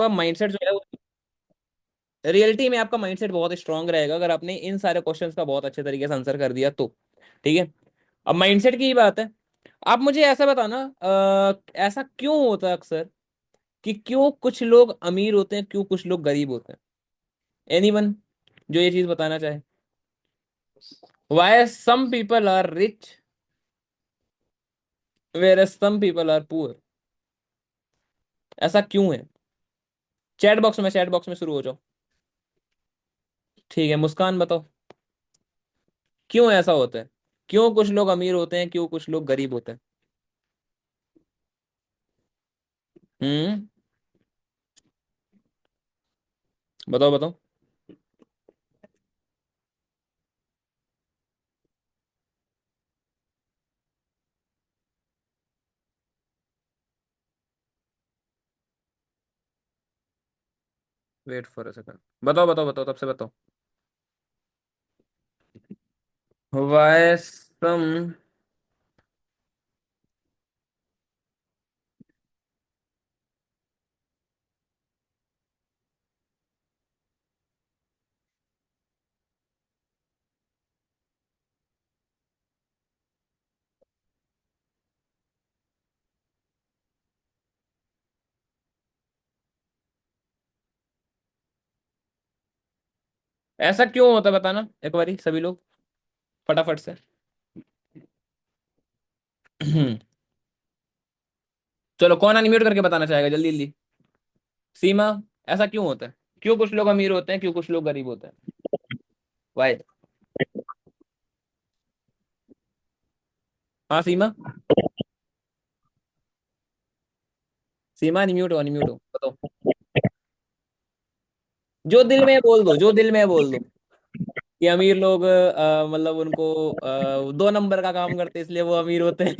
आपका माइंडसेट जो है वो, रियलिटी में आपका माइंडसेट बहुत स्ट्रांग रहेगा अगर आपने इन सारे क्वेश्चंस का बहुत अच्छे तरीके से आंसर कर दिया तो। ठीक है। अब माइंडसेट की ही बात है। आप मुझे ऐसा बताना, ऐसा क्यों होता है अक्सर कि क्यों कुछ लोग अमीर होते हैं, क्यों कुछ लोग गरीब होते हैं? एनीवन जो ये चीज बताना चाहे? Why some people are rich where some people are poor? ऐसा क्यों है? चैट बॉक्स में शुरू हो जाओ। ठीक है, मुस्कान बताओ, क्यों ऐसा होता है? क्यों कुछ लोग अमीर होते हैं, क्यों कुछ लोग गरीब होते हैं? हम्म। बताओ बताओ। Wait for a second. बताओ बताओ बताओ, तब से बताओ। Why some. ऐसा क्यों होता है बताना एक बारी सभी लोग, फटाफट से। चलो, कौन अनम्यूट करके बताना चाहेगा जल्दी जल्दी? सीमा। ऐसा क्यों होता है? क्यों कुछ लोग अमीर होते हैं, क्यों कुछ लोग गरीब होते हैं? वाई? हाँ सीमा। सीमा अनम्यूट हो बताओ। जो दिल में है बोल दो, जो दिल में है बोल दो। कि अमीर लोग मतलब उनको 2 नंबर का काम करते हैं इसलिए वो अमीर होते हैं।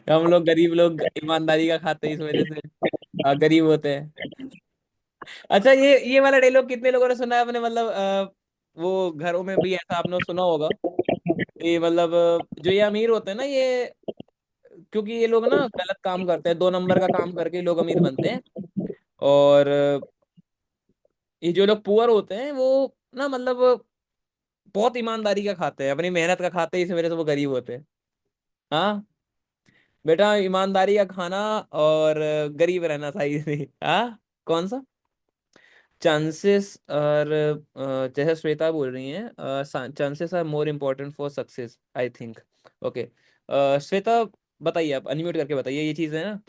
हम लोग गरीब लोग ईमानदारी का खाते हैं इस वजह से गरीब होते हैं। अच्छा, ये वाला डायलॉग कितने लोगों ने सुना है अपने, मतलब वो घरों में भी ऐसा आपने सुना होगा कि मतलब जो ये अमीर होते हैं ना, ये क्योंकि ये लोग ना गलत काम करते हैं, 2 नंबर का काम करके लोग अमीर बनते हैं। और ये जो लोग पुअर होते हैं वो ना मतलब बहुत ईमानदारी का खाते हैं, अपनी मेहनत का खाते हैं, इस वजह से वो गरीब होते हैं। हाँ बेटा, ईमानदारी का खाना और गरीब रहना सही नहीं। हाँ, कौन सा? चांसेस और जैसे श्वेता बोल रही हैं, chances are more important for success I think. Okay. Shweta, बताइए, आप अनम्यूट करके बताइए, ये चीज़ है ना।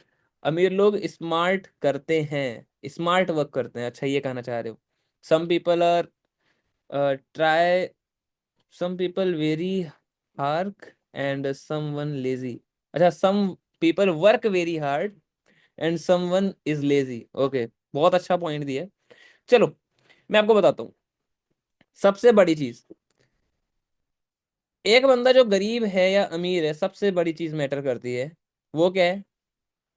अमीर लोग स्मार्ट करते हैं, स्मार्ट वर्क करते हैं, अच्छा ये कहना चाह रहे हो? Some people are try, some people very hard and some one lazy. अच्छा, some people work very hard and some one is lazy. Okay, बहुत अच्छा पॉइंट दिया है। चलो, मैं आपको बताता हूँ सबसे बड़ी चीज। एक बंदा जो गरीब है या अमीर है, सबसे बड़ी चीज मैटर करती है। वो क्या है?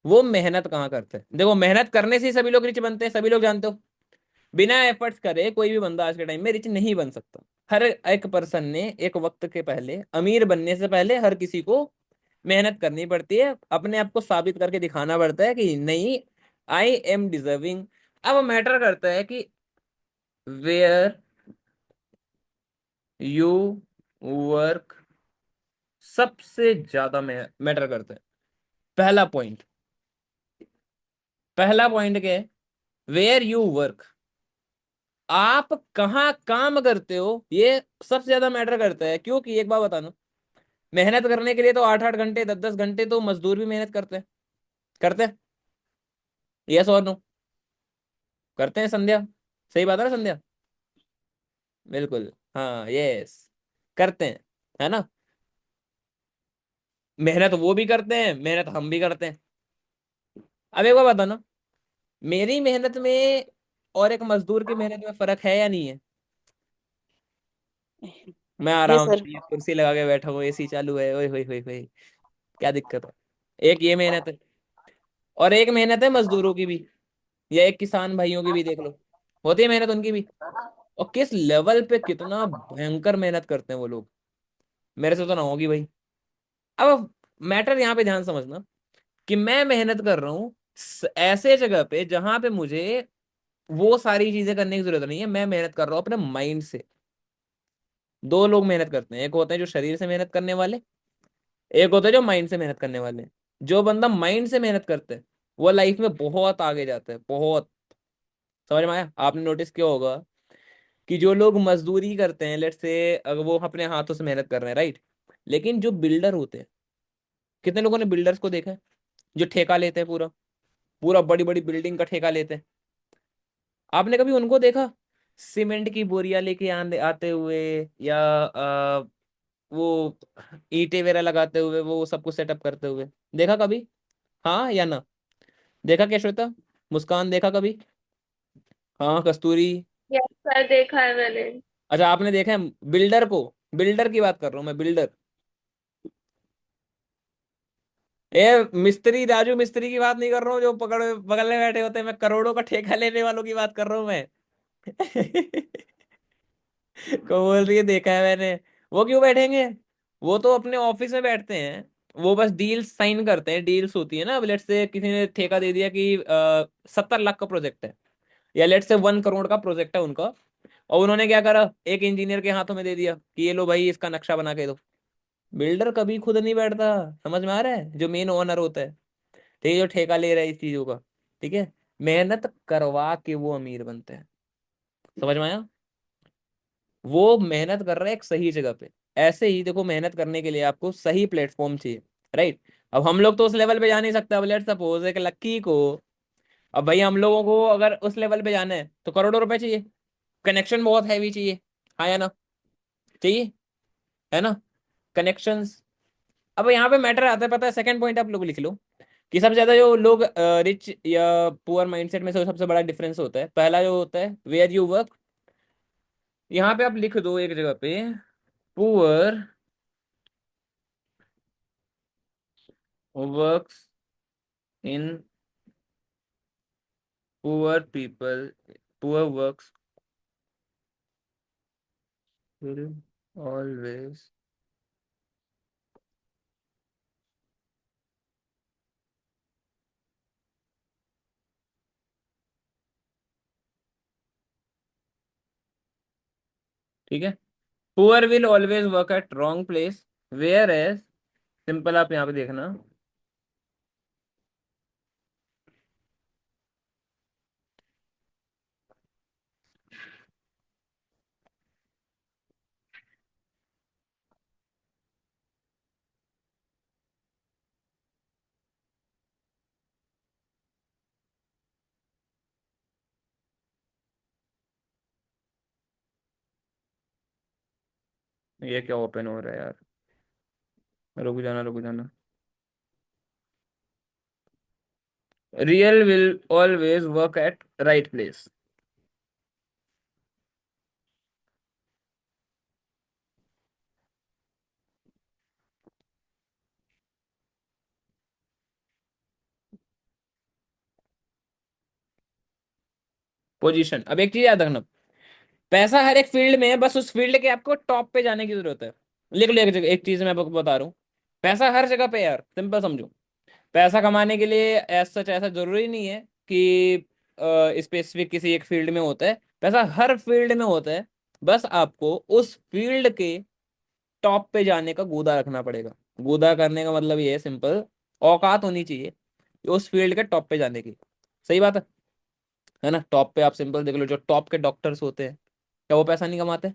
वो मेहनत कहाँ करता है। देखो, मेहनत करने से ही सभी लोग रिच बनते हैं, सभी लोग जानते हो। बिना एफर्ट्स करे कोई भी बंदा आज के टाइम में रिच नहीं बन सकता। हर एक पर्सन ने एक वक्त के पहले, अमीर बनने से पहले, हर किसी को मेहनत करनी पड़ती है, अपने आप को साबित करके दिखाना पड़ता है कि नहीं, आई एम डिजर्विंग। अब मैटर करता है कि वेयर यू वर्क, सबसे ज्यादा मैटर करता है। पहला पॉइंट, पहला पॉइंट क्या है? Where you work. आप कहाँ काम करते हो, ये सबसे ज्यादा मैटर करता है। क्योंकि एक बात बताना, मेहनत करने के लिए तो 8-8 घंटे, 10-10 घंटे तो मजदूर भी मेहनत करते हैं। करते हैं? यस और नो? करते हैं संध्या? सही बात है ना संध्या? बिल्कुल, हाँ, यस, करते हैं, है ना? मेहनत वो भी करते हैं, मेहनत हम भी करते हैं। अब एक बात बताना, मेरी मेहनत में और एक मजदूर की मेहनत में फर्क है या नहीं है? मैं है आराम सर। से ये कुर्सी लगा के बैठा हूँ, एसी चालू है, ओए होए होए होए, क्या दिक्कत है? एक ये मेहनत है, और एक मेहनत है मजदूरों की भी, या एक किसान भाइयों की भी देख लो, होती है मेहनत उनकी भी। और किस लेवल पे कितना भयंकर मेहनत करते हैं वो लोग, मेरे से तो ना होगी भाई। अब मैटर यहाँ पे ध्यान समझना कि मैं मेहनत कर रहा हूँ, ऐसे जगह पे जहां पे मुझे वो सारी चीजें करने की जरूरत नहीं है, मैं मेहनत कर रहा हूँ अपने माइंड से। दो लोग मेहनत करते हैं, एक होते हैं जो शरीर से मेहनत करने वाले, एक होता है जो माइंड से मेहनत करने वाले। जो बंदा माइंड से मेहनत करता है वो लाइफ में बहुत आगे जाता है, बहुत। समझ में आया? आपने नोटिस किया होगा कि जो लोग मजदूरी करते हैं, लेट्स से अगर वो अपने हाथों से मेहनत कर रहे हैं, राइट, लेकिन जो बिल्डर होते हैं, कितने लोगों ने बिल्डर्स को देखा है जो ठेका लेते हैं, पूरा पूरा बड़ी बड़ी बिल्डिंग का ठेका लेते हैं? आपने कभी उनको देखा सीमेंट की बोरियां लेके आने आते हुए, या वो ईंटें वगैरह लगाते हुए, वो सब कुछ सेटअप करते हुए? देखा कभी? हाँ या ना? देखा क्या श्वेता? मुस्कान, देखा कभी? हाँ कस्तूरी? यस सर, देखा है मैंने। अच्छा, आपने देखा है बिल्डर को? बिल्डर की बात कर रहा हूँ मैं, बिल्डर। ए, मिस्त्री, राजू मिस्त्री की बात नहीं कर रहा हूँ जो पकड़ बगल में बैठे होते हैं, मैं करोड़ों का ठेका लेने वालों की बात कर रहा हूँ मैं। को बोल रही है देखा है मैंने? वो क्यों बैठेंगे? वो तो अपने ऑफिस में बैठते हैं, वो बस डील्स साइन करते हैं। डील्स होती है ना, अब लेट्स से किसी ने ठेका दे दिया कि 70 लाख का प्रोजेक्ट है, या लेट्स से 1 करोड़ का प्रोजेक्ट है उनका, और उन्होंने क्या करा, एक इंजीनियर के हाथों में दे दिया कि ये लो भाई इसका नक्शा बना के दो। बिल्डर कभी खुद नहीं बैठता, समझ में आ रहा है? जो मेन ओनर होता है, ठीक है, जो ठेका ले रहा है इस चीजों का, ठीक है, मेहनत करवा के वो अमीर बनते हैं। समझ में आया? वो मेहनत कर रहा है एक सही जगह पे। ऐसे ही देखो, मेहनत करने के लिए आपको सही प्लेटफॉर्म चाहिए, राइट? अब हम लोग तो उस लेवल पे जा नहीं सकते। अब लेट सपोज है कि लक्की को, अब भाई हम लोगों को अगर उस लेवल पे जाना है तो करोड़ों रुपए चाहिए, कनेक्शन बहुत हैवी चाहिए। हाँ या ना? चाहिए, है ना? कनेक्शंस। अब यहाँ पे मैटर आता है, पता है, सेकंड पॉइंट आप लोग लिख लो कि सबसे ज्यादा जो लोग रिच या पुअर माइंडसेट में से सबसे बड़ा डिफरेंस होता है, पहला जो होता है वेयर यू वर्क। यहाँ पे आप लिख दो एक जगह पे, poor works in, poor people, poor works will always, ठीक है, poor will always work at wrong place, whereas, simple आप यहाँ पे देखना, ये क्या ओपन हो रहा है यार, रुक जाना रुक जाना, real will always work eight right place. Position, अब एक चीज याद रखना, पैसा हर एक फील्ड में है, बस उस फील्ड के आपको टॉप पे जाने की जरूरत है। लिख लो एक जगह, एक चीज मैं आपको बता रहा हूँ, पैसा हर जगह पे है यार, सिंपल समझो। पैसा कमाने के लिए एज सच ऐसा जरूरी नहीं है कि स्पेसिफिक किसी एक फील्ड में होता है, पैसा हर फील्ड में होता है। बस आपको उस फील्ड के टॉप पे जाने का गूदा रखना पड़ेगा। गूदा करने का मतलब ये है, सिंपल, औकात होनी चाहिए उस फील्ड के टॉप पे जाने की। सही बात है ना? टॉप पे आप सिंपल देख लो, जो टॉप के डॉक्टर्स होते हैं, क्या वो पैसा नहीं कमाते?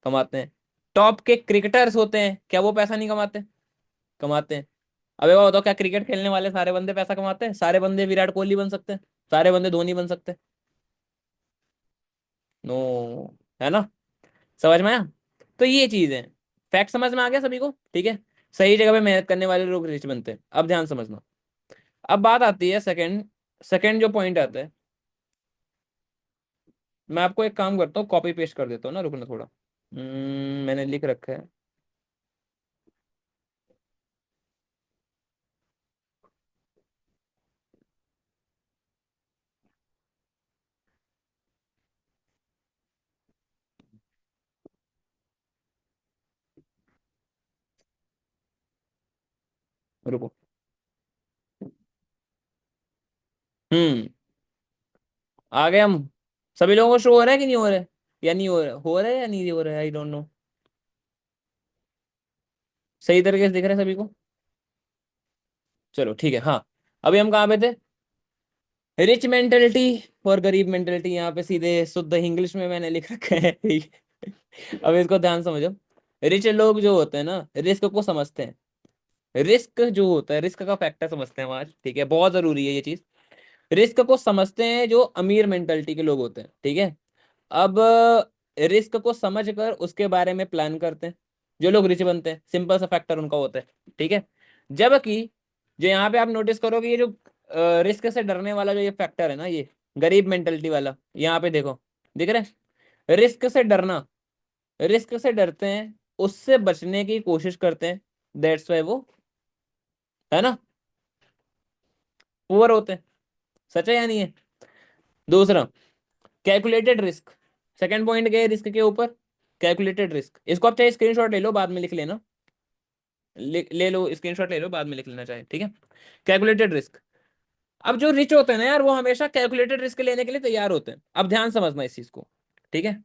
कमाते हैं। टॉप के क्रिकेटर्स होते हैं, क्या वो पैसा नहीं कमाते? कमाते हैं। अबे वो बताओ, क्या क्रिकेट खेलने वाले सारे बंदे पैसा कमाते हैं? सारे बंदे विराट कोहली बन सकते हैं? सारे बंदे धोनी बन सकते हैं? नो, है ना? समझ में आया? तो ये चीज है, फैक्ट समझ में आ गया सभी को? ठीक है, सही जगह पे मेहनत करने वाले लोग रिच बनते हैं। अब ध्यान समझना, अब बात आती है सेकंड, सेकंड जो पॉइंट आता है, मैं आपको एक काम करता हूँ, कॉपी पेस्ट कर देता हूँ ना, रुकना थोड़ा। मैंने लिख रखा है, रुको। हम्म। आ गए हम। सभी लोगों को शो हो रहा है कि नहीं हो रहा है? या नहीं हो रहा है या नहीं हो रहा है, आई डोंट नो। सही तरीके से दिख रहा है सभी को? चलो ठीक है, हाँ। अभी हम कहाँ पे थे? रिच मेंटेलिटी और गरीब मेंटेलिटी, यहाँ पे सीधे शुद्ध इंग्लिश में मैंने लिख रखा है, ठीक है। अब इसको ध्यान समझो। रिच लोग जो होते हैं ना, रिस्क को समझते हैं। रिस्क जो होता है, रिस्क का फैक्टर समझते हैं हम आज, ठीक है, बहुत जरूरी है ये चीज। रिस्क को समझते हैं जो अमीर मेंटेलिटी के लोग होते हैं, ठीक है। अब रिस्क को समझ कर उसके बारे में प्लान करते हैं जो लोग रिच बनते हैं, सिंपल सा फैक्टर उनका होता है, ठीक है। जबकि जो यहाँ पे आप नोटिस करोगे, ये जो रिस्क से डरने वाला जो ये फैक्टर है ना, ये गरीब मेंटेलिटी वाला, यहाँ पे देखो, दिख रहा है? रिस्क से डरना, रिस्क से डरते हैं, उससे बचने की कोशिश करते हैं, दैट्स वाई वो, है ना, पुअर होते हैं। सच है या नहीं है? दूसरा, कैलकुलेटेड रिस्क। सेकंड पॉइंट क्या है रिस्क के ऊपर? Calculated risk. इसको आप चाहे स्क्रीनशॉट ले लो, बाद में लिख लेना। ले लो स्क्रीनशॉट, ले लो, बाद में लिख लेना चाहे, ठीक है। Calculated risk. अब जो रिच होते हैं ना यार, वो हमेशा कैलकुलेटेड रिस्क लेने के लिए तैयार होते हैं। अब ध्यान समझना इस चीज को, ठीक है।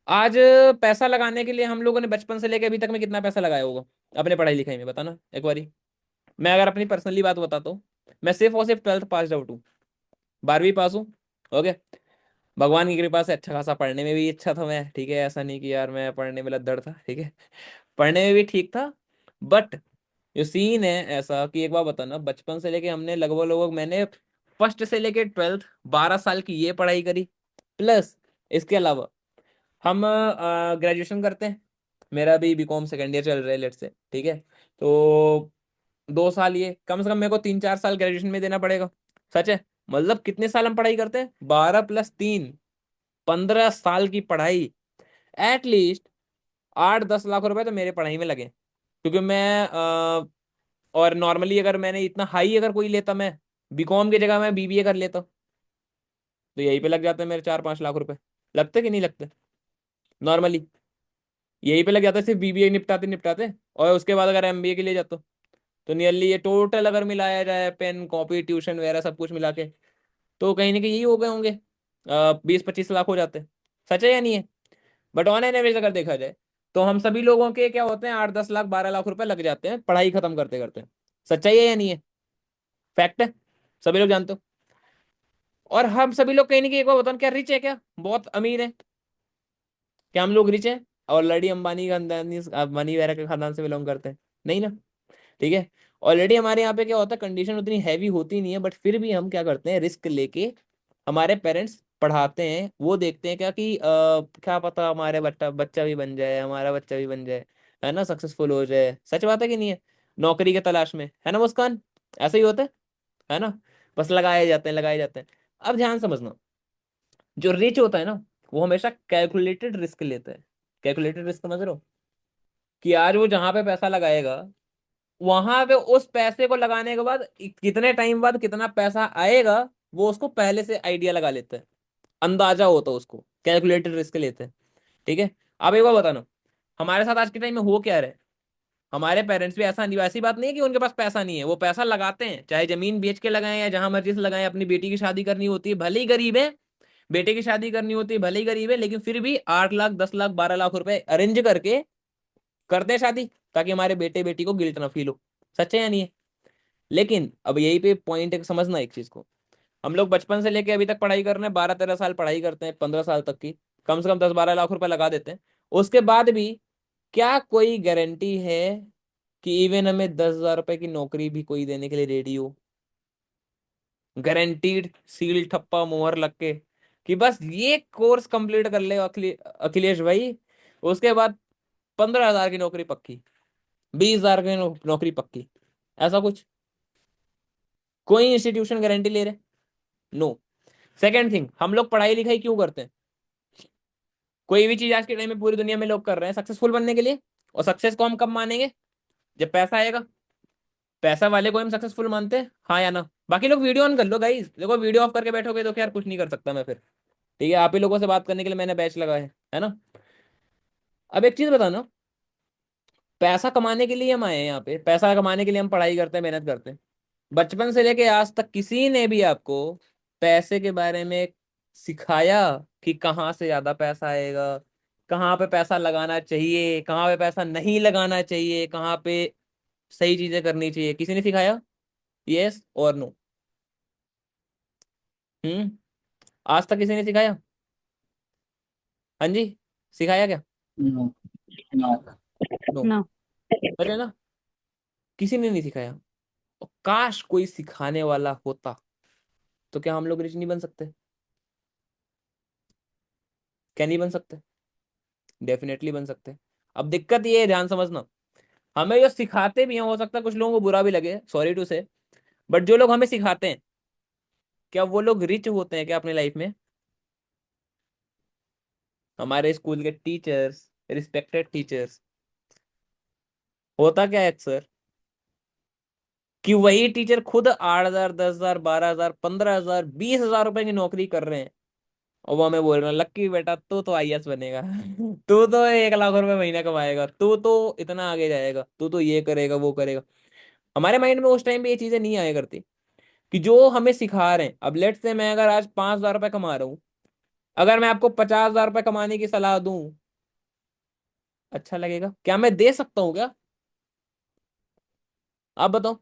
आज पैसा लगाने के लिए हम लोगों ने बचपन से लेकर अभी तक में कितना पैसा लगाया होगा अपने पढ़ाई लिखाई में, बताना एक बारी। मैं अगर अपनी पर्सनली बात बताता हूँ, मैं सिर्फ और सिर्फ 12th पास आउट हूँ, 12वीं पास हूँ। ओके। भगवान की कृपा से अच्छा खासा पढ़ने में भी अच्छा था मैं, ठीक है, ऐसा नहीं कि यार मैं पढ़ने में लद्दड़ था, ठीक है, पढ़ने में भी ठीक था। बट जो सीन है ऐसा कि एक बार बताना, बचपन से लेके हमने लगभग लगभग मैंने फर्स्ट से लेके 12th 12 साल की ये पढ़ाई करी, प्लस इसके अलावा हम ग्रेजुएशन करते हैं। मेरा भी बीकॉम सेकेंड ईयर चल रहा है, लेट से, ठीक है। तो 2 साल, ये कम से कम मेरे को 3-4 साल ग्रेजुएशन में देना पड़ेगा। सच है। मतलब कितने साल हम पढ़ाई करते हैं? 12 + 3, 15 साल की पढ़ाई। एटलीस्ट 8-10 लाख रुपए तो मेरे पढ़ाई में लगे, क्योंकि मैं और नॉर्मली अगर मैंने इतना हाई अगर कोई लेता, मैं बीकॉम की जगह मैं बीबीए कर लेता, तो यहीं पे लग जाते मेरे 4-5 लाख रुपए। लगते कि नहीं लगते? नॉर्मली यहीं पे लग जाता सिर्फ बीबीए निपटाते निपटाते। और उसके बाद अगर एमबीए के लिए जाता, तो नियरली ये टोटल अगर मिलाया जाए, पेन कॉपी ट्यूशन वगैरह सब कुछ मिला के, तो कहीं ना कहीं यही हो गए होंगे, 20-25 लाख हो जाते। सच है या नहीं है? बट ऑन एन एवरेज अगर देखा जाए, तो हम सभी लोगों के क्या होते हैं, 8-10 लाख 12 लाख रुपए लग जाते हैं पढ़ाई खत्म करते करते। सच्चाई है या नहीं है? फैक्ट है, सभी लोग जानते हो। और हम सभी लोग कहीं ना कहीं, एक बार बताओ, क्या रिच है? क्या बहुत अमीर है? क्या हम लोग रिच हैं? ऑलरेडी अंबानी खानदान, अंबानी वगैरह के खानदान से बिलोंग करते हैं? नहीं ना, ठीक है। ऑलरेडी हमारे यहाँ पे क्या होता है, कंडीशन उतनी हैवी होती नहीं है, बट फिर भी हम क्या करते हैं, रिस्क लेके हमारे पेरेंट्स पढ़ाते हैं। वो देखते हैं क्या कि क्या पता हमारे बच्चा बच्चा भी बन जाए, हमारा बच्चा भी बन जाए, है ना, सक्सेसफुल हो जाए। सच बात है कि नहीं है? नौकरी के तलाश में, है ना मुस्कान? ऐसा ही होता है ना? बस लगाए जाते हैं, लगाए जाते हैं। अब ध्यान समझना, जो रिच होता है ना, वो हमेशा कैलकुलेटेड रिस्क लेता है। कैलकुलेटेड रिस्क समझ रहे हो? कि आज वो जहां पे पैसा लगाएगा, वहां पे उस पैसे को लगाने के बाद कितने टाइम बाद कितना पैसा आएगा, वो उसको पहले से आइडिया लगा लेता है, अंदाजा होता है उसको, कैलकुलेटेड रिस्क लेते हैं, ठीक है। अब एक बार बताना, हमारे साथ आज के टाइम में हो क्या रहा है? हमारे पेरेंट्स भी ऐसा नहीं, ऐसी बात नहीं है कि उनके पास पैसा नहीं है, वो पैसा लगाते हैं, चाहे जमीन बेच के लगाएं या जहां मर्जी से लगाएं। अपनी बेटी की शादी करनी होती है, भले ही गरीब है, बेटे की शादी करनी होती है, भले ही गरीब है, लेकिन फिर भी 8 लाख 10 लाख 12 लाख रुपए अरेंज करके करते हैं शादी, ताकि हमारे बेटे बेटी को गिल्ट ना फील हो। सच है या नहीं है? लेकिन अब यही पे पॉइंट है, समझना एक चीज को। हम लोग बचपन से लेके अभी तक पढ़ाई कर रहे हैं, 12-13 साल पढ़ाई करते हैं, 15 साल तक की, कम से कम 10-12 लाख रुपए लगा देते हैं। उसके बाद भी क्या कोई गारंटी है कि इवन हमें 10,000 रुपए की नौकरी भी कोई देने के लिए रेडी हो? गारंटीड, सील ठप्पा मोहर लग के, कि बस ये कोर्स कंप्लीट कर ले अखिलेश भाई, उसके बाद 15,000 की नौकरी पक्की, 20,000 की नौकरी पक्की, ऐसा कुछ कोई इंस्टीट्यूशन गारंटी ले रहे? नो। सेकेंड थिंग, हम लोग पढ़ाई लिखाई क्यों करते हैं? कोई भी चीज आज के टाइम में पूरी दुनिया में लोग कर रहे हैं सक्सेसफुल बनने के लिए। और सक्सेस को हम कब मानेंगे? जब पैसा आएगा। पैसा वाले को हम सक्सेसफुल मानते हैं, हाँ या ना? बाकी लोग वीडियो ऑन कर लो गाइस, देखो वीडियो ऑफ करके बैठोगे तो क्या यार कुछ नहीं कर सकता मैं फिर, ठीक है। आप ही लोगों से बात करने के लिए मैंने बैच लगा है ना। अब एक चीज बताना, पैसा कमाने के लिए हम आए हैं यहाँ पे, पैसा कमाने के लिए हम पढ़ाई करते हैं, मेहनत करते हैं, बचपन से लेके आज तक किसी ने भी आपको पैसे के बारे में सिखाया कि कहाँ से ज्यादा पैसा आएगा, कहाँ पे पैसा लगाना चाहिए, कहाँ पे पैसा नहीं लगाना चाहिए, कहाँ पे सही चीजें करनी चाहिए, किसी ने सिखाया? यस और नो? हम्म। आज तक किसी ने सिखाया? हाँ जी। सिखाया क्या? नो। नो। नो। ना। सच है ना? किसी ने नहीं सिखाया। और काश कोई सिखाने वाला होता, तो क्या हम लोग रिच नहीं बन सकते? क्या नहीं बन सकते? डेफिनेटली बन सकते। अब दिक्कत ये है, ध्यान समझना, हमें जो सिखाते भी हैं, हो सकता है कुछ लोगों को बुरा भी लगे, सॉरी टू से, बट जो लोग हमें सिखाते हैं, क्या वो लोग रिच होते हैं क्या अपनी लाइफ में? हमारे स्कूल के टीचर्स, रिस्पेक्टेड टीचर्स, होता क्या है अक्सर कि वही टीचर खुद 8,000, 10,000, 12,000, 15,000, 20,000 रुपए की नौकरी कर रहे हैं, और वो हमें बोल रहे हैं, लक्की बेटा तू तो आईएएस बनेगा तू तो 1 लाख रुपए महीना कमाएगा, तू तो इतना आगे जाएगा, तू तो ये करेगा वो करेगा। हमारे माइंड में उस टाइम पे ये चीजें नहीं आया करती कि जो हमें सिखा रहे हैं। अब लेट्स से मैं अगर आज 5,000 रुपए कमा रहा हूँ, अगर मैं आपको 50,000 रुपए कमाने की सलाह दूं, अच्छा लगेगा क्या? मैं दे सकता हूँ क्या? आप बताओ।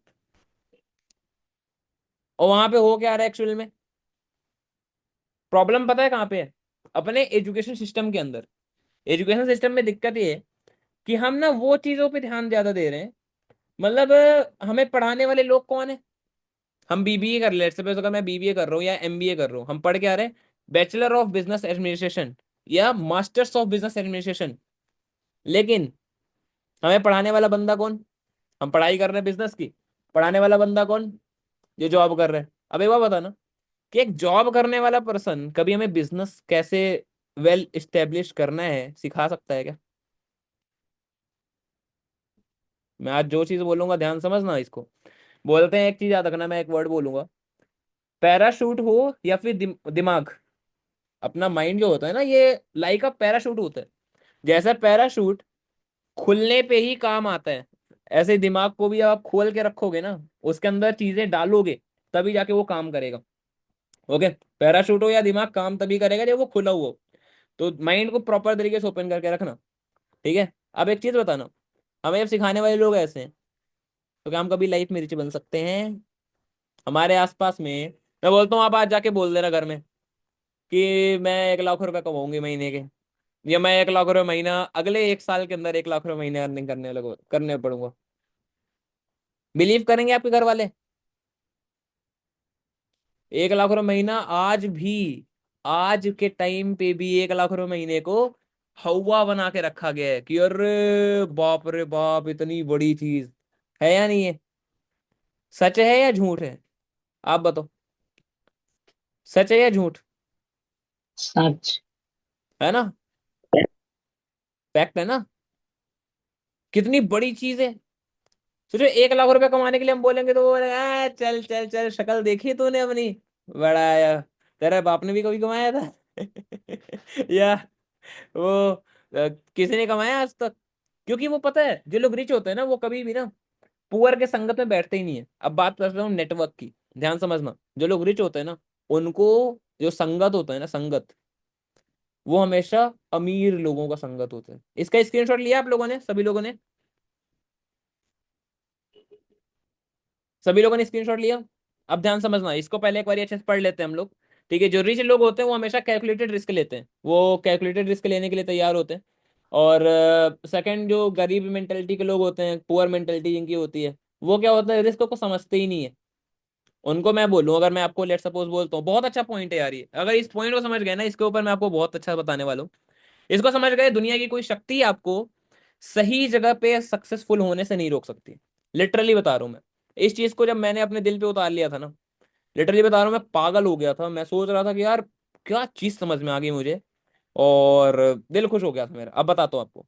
और वहां पे हो क्या रहा है एक्चुअल में? प्रॉब्लम पता है कहाँ पे है? अपने एजुकेशन सिस्टम के अंदर। एजुकेशन सिस्टम में दिक्कत ये है कि हम ना वो चीजों पे ध्यान ज्यादा दे रहे हैं। मतलब हमें पढ़ाने वाले लोग कौन है? हम बीबीए कर ले, सपोज अगर मैं बीबीए कर रहा हूँ या एमबीए कर रहा हूँ, हम पढ़ के आ रहे हैं बैचलर ऑफ बिजनेस एडमिनिस्ट्रेशन या मास्टर्स ऑफ बिजनेस एडमिनिस्ट्रेशन, लेकिन हमें पढ़ाने वाला बंदा कौन? हम पढ़ाई कर रहे हैं बिजनेस की, पढ़ाने वाला बंदा कौन? जो जॉब कर रहे हैं। अब एक बार बता ना, कि एक जॉब करने वाला पर्सन कभी हमें बिजनेस कैसे वेल इस्टेब्लिश करना है सिखा सकता है क्या? मैं आज जो चीज बोलूंगा ध्यान समझना इसको। बोलते हैं, एक चीज याद रखना, मैं एक वर्ड बोलूंगा, पैराशूट हो या फिर दिमाग। अपना माइंड जो होता है ना, ये लाइक अ पैराशूट होता है। जैसा पैराशूट खुलने पे ही काम आता है, ऐसे ही दिमाग को भी जब आप खोल के रखोगे ना, उसके अंदर चीजें डालोगे, तभी जाके वो काम करेगा। ओके। पैराशूट हो या दिमाग, काम तभी करेगा जब वो खुला हुआ हो। तो माइंड को प्रॉपर तरीके से ओपन करके रखना। ठीक है। अब एक चीज बताना, हमें जब सिखाने वाले लोग ऐसे हैं, तो क्या हम कभी लाइफ में रिच बन सकते हैं? हमारे आसपास में, मैं बोलता हूँ आप आज जाके बोल देना घर में कि मैं 1 लाख रुपए कमाऊंगी महीने के, या मैं 1 लाख रुपए महीना अगले 1 साल के अंदर 1 लाख रुपए महीने अर्निंग करने पड़ूंगा। बिलीव करेंगे आपके घर वाले? 1 लाख रुपए महीना आज भी, आज के टाइम पे भी 1 लाख रुपए महीने को हवा बना के रखा गया है कि अरे बाप रे बाप, इतनी बड़ी चीज है या नहीं है? सच है या झूठ है? आप बताओ, सच है या झूठ? सच। है ना? फैक्ट है ना? कितनी बड़ी चीज है। सोचो 1 लाख रुपए कमाने के लिए हम बोलेंगे तो वो बोलेगा, चल चल चल, शक्ल देखी तूने अपनी, बड़ा आया, तेरे बाप ने भी कभी कमाया था या वो किसी ने कमाया आज तक? क्योंकि वो पता है, जो लोग रिच होते हैं ना, वो कभी भी ना पुअर के संगत में बैठते ही नहीं है। अब बात करता हूँ नेटवर्क की, ध्यान समझना। जो लोग रिच होते हैं ना, उनको जो संगत होता है ना, संगत, वो हमेशा अमीर लोगों का संगत होता है। इसका स्क्रीनशॉट लिया आप लोगों ने, सभी लोगों ने? सभी लोगों ने स्क्रीनशॉट लिया? अब ध्यान समझना, इसको पहले एक बार अच्छे से पढ़ लेते हैं हम लोग। ठीक है। जो रिच लोग होते हैं वो हमेशा कैलकुलेटेड रिस्क लेते हैं, वो कैलकुलेटेड रिस्क लेने के लिए तैयार होते हैं। और सेकंड, जो गरीब मेंटेलिटी के लोग होते हैं, पुअर मेंटेलिटी जिनकी होती है, वो क्या होता है, रिस्क को समझते ही नहीं है। उनको मैं बोलूं, अगर मैं आपको लेट सपोज बोलता हूँ, बहुत अच्छा पॉइंट है यार ये, अगर इस पॉइंट को समझ गए ना, इसके ऊपर मैं आपको बहुत अच्छा बताने वाला हूँ। इसको समझ गए, दुनिया की कोई शक्ति आपको सही जगह पे सक्सेसफुल होने से नहीं रोक सकती। लिटरली बता रहा हूँ मैं। इस चीज को जब मैंने अपने दिल पे उतार लिया था ना, लिटरली बता रहा हूँ, मैं पागल हो गया था। मैं सोच रहा था कि यार क्या चीज समझ में आ गई मुझे, और दिल खुश हो गया था मेरा। अब बताता हूँ आपको,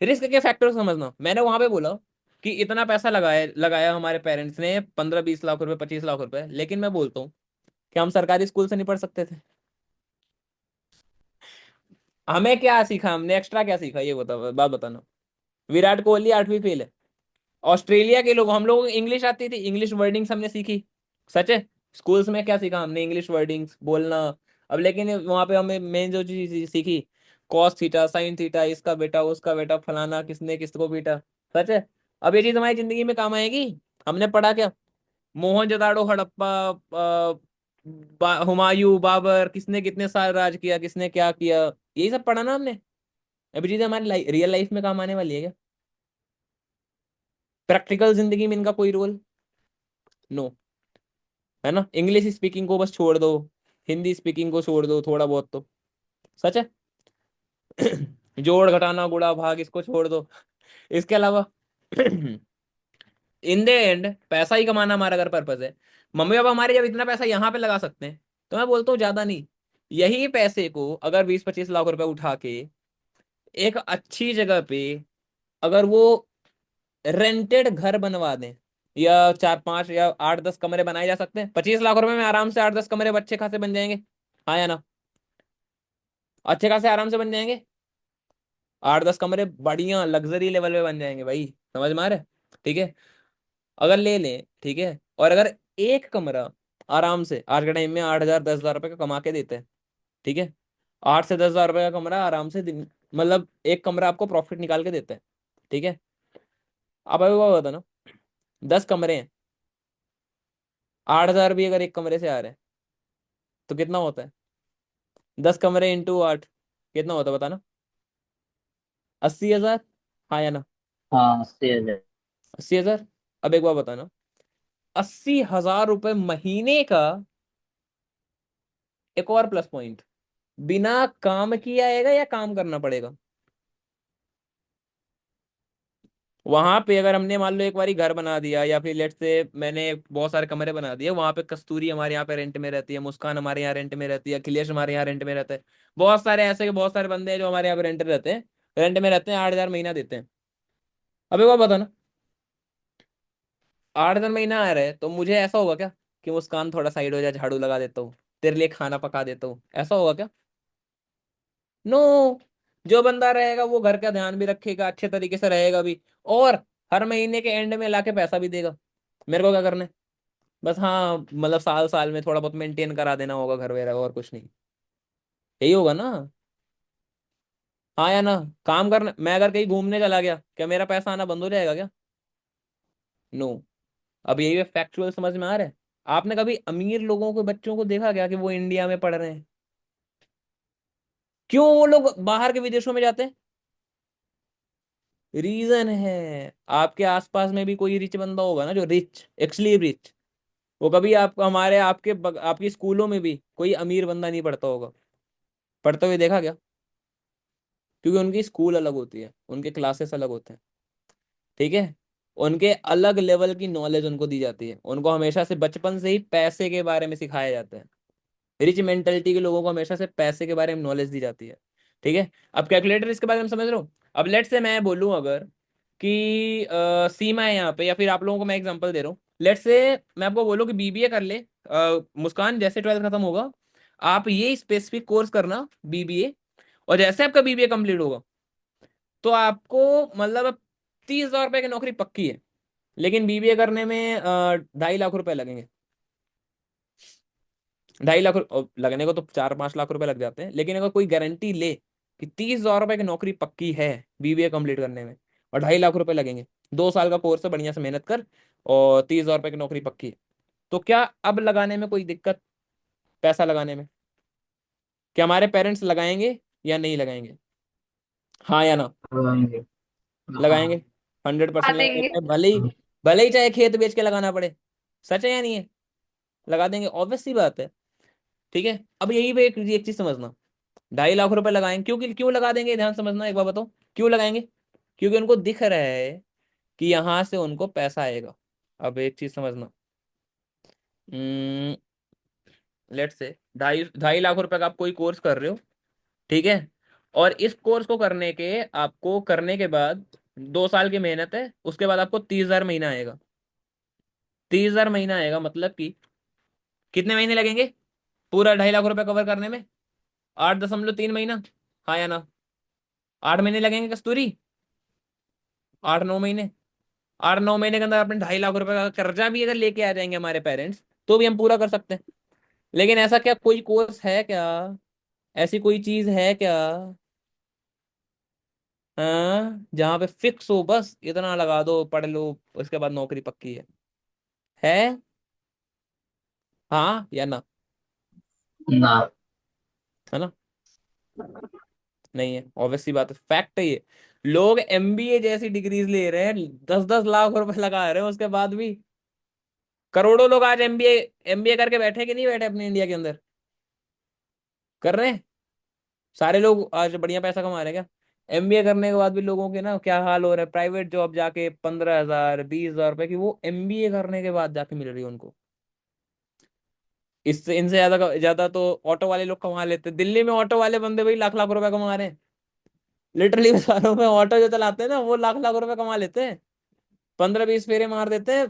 रिस्क के फैक्टर समझना। मैंने वहां पे बोला कि इतना पैसा लगाया लगाया हमारे पेरेंट्स ने, 15-20 लाख रुपए, 25 लाख रुपए, लेकिन मैं बोलता हूँ कि हम सरकारी स्कूल से नहीं पढ़ सकते थे? हमें क्या सीखा, हमने एक्स्ट्रा क्या सीखा, ये बता, बात बताना। विराट कोहली 8वीं फेल है, ऑस्ट्रेलिया के लोग, हम लोगों को इंग्लिश आती थी, इंग्लिश वर्डिंग्स हमने सीखी। सच है। स्कूल्स में क्या सीखा हमने? इंग्लिश वर्डिंग्स बोलना। अब लेकिन वहां पे हमें मेन जो चीज सीखी, कॉस थीटा, साइन थीटा, इसका बेटा उसका बेटा, फलाना किसने किसको बेटा। सच है। अब ये चीज हमारी जिंदगी में काम आएगी? हमने पढ़ा क्या? मोहनजोदाड़ो, हड़प्पा, हुमायूं, बाबर, किसने कितने साल राज किया, किसने क्या किया, यही सब पढ़ा ना हमने। अभी चीजें हमारी रियल लाइफ में काम आने वाली है क्या? प्रैक्टिकल जिंदगी में इनका कोई रोल? नो। है ना? इंग्लिश स्पीकिंग को बस छोड़ दो, हिंदी स्पीकिंग को छोड़ दो थोड़ा बहुत तो। सच है। जोड़ घटाना गुणा भाग इसको छोड़ दो। इसके अलावा इन द एंड पैसा ही कमाना हमारा अगर पर्पज है, मम्मी पापा हमारे जब इतना पैसा यहाँ पे लगा सकते हैं, तो मैं बोलता हूँ ज्यादा नहीं, यही पैसे को अगर 20-25 लाख रुपए उठा के एक अच्छी जगह पे अगर वो रेंटेड घर बनवा दें, या 4-5 या 8-10 कमरे बनाए जा सकते हैं, 25 लाख रुपए में आराम से 8-10 कमरे अच्छे खासे बन जाएंगे। हाँ या ना? अच्छे खासे आराम से बन जाएंगे। 8-10 कमरे बढ़िया लग्जरी लेवल पे बन जाएंगे भाई। समझ में आ रहा है? ठीक है। अगर ले लें, ठीक है, और अगर एक कमरा आराम से आज के टाइम में 8,000 10,000 रुपए का कमा के देते हैं, ठीक है, 8 से 10 हजार रुपए का कमरा आराम से दिन, मतलब एक कमरा आपको प्रॉफिट निकाल के देते हैं, ठीक है। अब अभी वो बता ना, 10 कमरे हैं, 8,000 भी अगर एक कमरे से आ रहे हैं तो कितना होता है? 10 कमरे इंटू 8 कितना होता है बताना? 80,000। हाँ या ना? हाँ, 80,000। 80,000। अब एक बार बताना, 80,000 रुपए महीने का एक और प्लस पॉइंट, बिना काम किए आएगा या काम करना पड़ेगा? वहां पे अगर हमने मान लो एक बारी घर बना दिया, या फिर लेट से मैंने बहुत सारे कमरे बना दिए, वहां पे कस्तूरी हमारे यहाँ पे रेंट में रहती है, मुस्कान हमारे यहाँ रेंट में रहती है, अखिलेश हमारे यहाँ रेंट में रहता है, बहुत सारे ऐसे के बहुत सारे बंदे हैं जो हमारे यहाँ पे रेंट में रहते हैं, 8,000 महीना देते हैं। अबे वो बता ना, 8,000 महीना आ रहा है तो मुझे ऐसा होगा क्या कि मुस्कान थोड़ा साइड हो जाए, झाड़ू लगा देता हूँ, तेरे लिए खाना पका देता हूँ, ऐसा होगा क्या? नो। जो बंदा रहेगा वो घर का ध्यान भी रखेगा, अच्छे तरीके से रहेगा भी, और हर महीने के एंड में लाके पैसा भी देगा। मेरे को क्या करना है? बस हाँ, मतलब साल साल में थोड़ा बहुत मेंटेन करा देना होगा घर वगैरह, और कुछ नहीं। यही होगा ना? हाँ या ना? काम करना, मैं अगर कहीं घूमने चला गया, क्या मेरा पैसा आना बंद हो जाएगा क्या? नो। अब यही फैक्चुअल समझ में आ रहा है? आपने कभी अमीर लोगों के बच्चों को देखा क्या कि वो इंडिया में पढ़ रहे हैं? क्यों वो लोग बाहर के विदेशों में जाते हैं? रीजन है, आपके आसपास में भी कोई रिच बंदा होगा ना, जो रिच, एक्चुअली रिच, वो कभी आप हमारे आपकी स्कूलों में भी कोई अमीर बंदा नहीं पढ़ता होगा। पढ़ते हुए देखा क्या? क्योंकि उनकी स्कूल अलग होती है, उनके क्लासेस अलग होते हैं, ठीक है। उनके अलग लेवल की नॉलेज उनको दी जाती है, उनको हमेशा से बचपन से ही पैसे के बारे में सिखाया जाता है। रिच मेंटेलिटी के लोगों को हमेशा से पैसे के बारे में नॉलेज दी जाती है, ठीक है। अब कैलकुलेटर इसके बारे में समझ रहे हो? अब लेट से मैं बोलूं अगर कि सीमा है यहाँ पे, या फिर आप लोगों को मैं एग्जांपल दे रहा हूँ, लेट से मैं आपको बोलूं कि बीबीए कर ले, मुस्कान जैसे 12th खत्म होगा आप ये स्पेसिफिक कोर्स करना, बीबीए, और जैसे आपका बीबीए कंप्लीट होगा तो आपको मतलब 30,000 रुपए की नौकरी पक्की है, लेकिन बीबीए करने में 2.5 लाख रुपए लगेंगे। 2.5 लाख लगने को तो 4-5 लाख रुपए लग जाते हैं, लेकिन अगर कोई गारंटी ले कि 30,000 रुपए की नौकरी पक्की है बीबीए कंप्लीट करने में, और 2.5 लाख रुपए लगेंगे, 2 साल का कोर्स है, बढ़िया से मेहनत कर, और 30,000 रुपए की नौकरी पक्की है, तो क्या अब लगाने में कोई दिक्कत? पैसा लगाने में क्या हमारे पेरेंट्स लगाएंगे या नहीं लगाएंगे? हाँ या ना? लगाएंगे। लगाएंगे। हाँ। 100% आ देंगे। लगाएंगे, भले ही चाहे खेत बेच के लगाना पड़े। सच है या नहीं है? लगा देंगे, ऑब्वियस सी बात है। ठीक है। अब यही पे एक चीज समझना, 2.5 लाख रुपए लगाएंगे, क्यों लगा देंगे, ध्यान समझना, एक बार बताओ क्यों लगाएंगे? क्योंकि उनको दिख रहा है कि यहां से उनको पैसा आएगा। अब एक चीज समझना, लेट से 2.5 लाख रुपए का आप कोई कोर्स कर रहे हो, ठीक है, और इस कोर्स को करने के बाद 2 साल की मेहनत है, उसके बाद आपको 30,000 महीना आएगा। 30,000 महीना आएगा मतलब कि कितने महीने लगेंगे पूरा 2.5 लाख रुपए कवर करने में? 8.3 महीना। हाँ या ना? 8 महीने लगेंगे कस्तूरी, 8-9 महीने। और 9 महीने के अंदर अपने 2.5 लाख रुपए का कर्जा भी अगर लेके आ जाएंगे हमारे पेरेंट्स, तो भी हम पूरा कर सकते हैं। लेकिन ऐसा क्या कोई कोर्स है क्या, ऐसी कोई चीज है क्या, हाँ, जहाँ पे फिक्स हो बस इतना लगा दो पढ़ लो उसके बाद नौकरी पक्की है? हाँ या ना? ना। है ना? नहीं है, ऑब्वियस सी बात है, फैक्ट है ये। लोग एमबीए जैसी डिग्रीज ले रहे हैं, 10-10 लाख रुपए लगा रहे हैं, उसके बाद भी करोड़ों लोग आज एमबीए एमबीए करके बैठे कि नहीं बैठे अपने इंडिया के अंदर, कर रहे हैं। सारे लोग आज बढ़िया पैसा कमा रहे हैं क्या? एमबीए करने के बाद भी लोगों के ना क्या हाल हो रहा है, प्राइवेट जॉब जाके 15,000 20,000 रुपए की वो एमबीए करने के बाद जाके मिल रही है उनको। इससे इनसे ज्यादा ज्यादा तो ऑटो वाले लोग कमा लेते हैं। दिल्ली में ऑटो वाले बंदे भाई लाख लाख रुपए कमा रहे हैं। लिटरली बता रहा हूँ मैं, ऑटो जो चलाते हैं ना वो लाख लाख रुपए कमा लेते हैं। 15-20 फेरे मार देते हैं,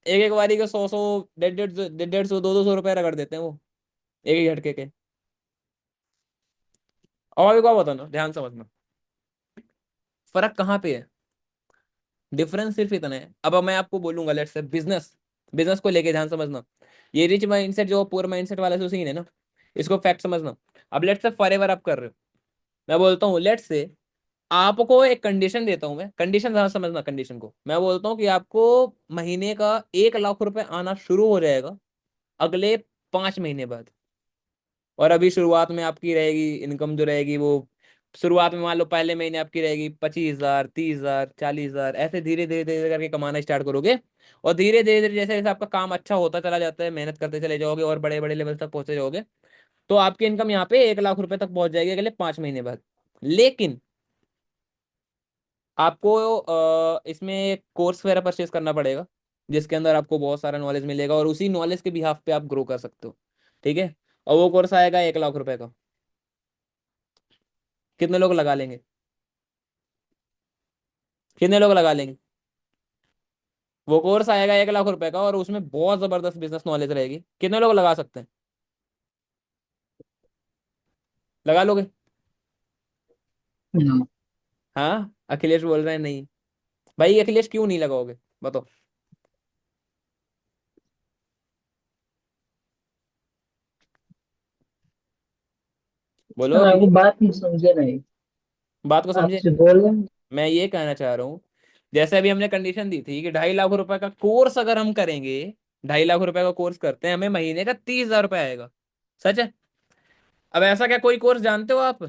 एक एक बारी के 100-100 150-150 200-200 रुपए रगड़ देते हैं वो, एक ही झटके के। और भी क्या बताना, ध्यान समझना फर्क कहाँ पे है। डिफरेंस सिर्फ इतना है। अब मैं आपको बोलूंगा लेट्स से बिजनेस, बिजनेस को लेके ध्यान समझना। ये रिच माइंडसेट जो पुअर माइंडसेट वाला जो सीन है ना, इसको फैक्ट समझना। अब लेट्स से फॉरएवर आप कर रहे हो, मैं बोलता हूँ लेट्स से आपको एक कंडीशन देता हूं मैं, कंडीशन ध्यान समझना। कंडीशन को मैं बोलता हूँ कि आपको महीने का 1 लाख रुपए आना शुरू हो जाएगा अगले 5 महीने बाद। और अभी शुरुआत में आपकी रहेगी इनकम जो रहेगी वो, शुरुआत में मान लो पहले महीने आपकी रहेगी 25,000 30,000 40,000, ऐसे धीरे धीरे धीरे करके कमाना स्टार्ट करोगे। और धीरे धीरे धीरे जैसे जैसे आपका काम अच्छा होता चला जाता है, मेहनत करते चले जाओगे और बड़े बड़े लेवल तक पहुंचे जाओगे, तो आपकी इनकम यहाँ पे 1 लाख रुपए तक पहुंच जाएगी अगले 5 महीने बाद। लेकिन आपको इसमें कोर्स वगैरह परचेज करना पड़ेगा, जिसके अंदर आपको बहुत सारा नॉलेज मिलेगा और उसी नॉलेज के बिहाफ पे आप ग्रो कर सकते हो। ठीक है? और वो कोर्स आएगा 1 लाख रुपए का। कितने लोग लगा लेंगे? कितने लोग लगा लेंगे? वो कोर्स आएगा 1 लाख रुपए का और उसमें बहुत जबरदस्त बिजनेस नॉलेज रहेगी, कितने लोग लगा सकते हैं? लगा लोगे? नो। हाँ, अखिलेश बोल रहे हैं नहीं। भाई अखिलेश क्यों नहीं लगाओगे, बताओ? बोलो सर आपकी अखिलेश। बात नहीं समझे नहीं। बात को समझे? आपसे बोल रहे हैं। मैं ये कहना चाह रहा हूँ, जैसे अभी हमने कंडीशन दी थी कि 2.5 लाख रुपए का कोर्स अगर हम करेंगे, 2.5 लाख रुपए का कोर्स करते हैं, हमें महीने का 30,000 रुपए आएगा। सच है? अब ऐसा क्या कोई कोर्स जानते हो आप,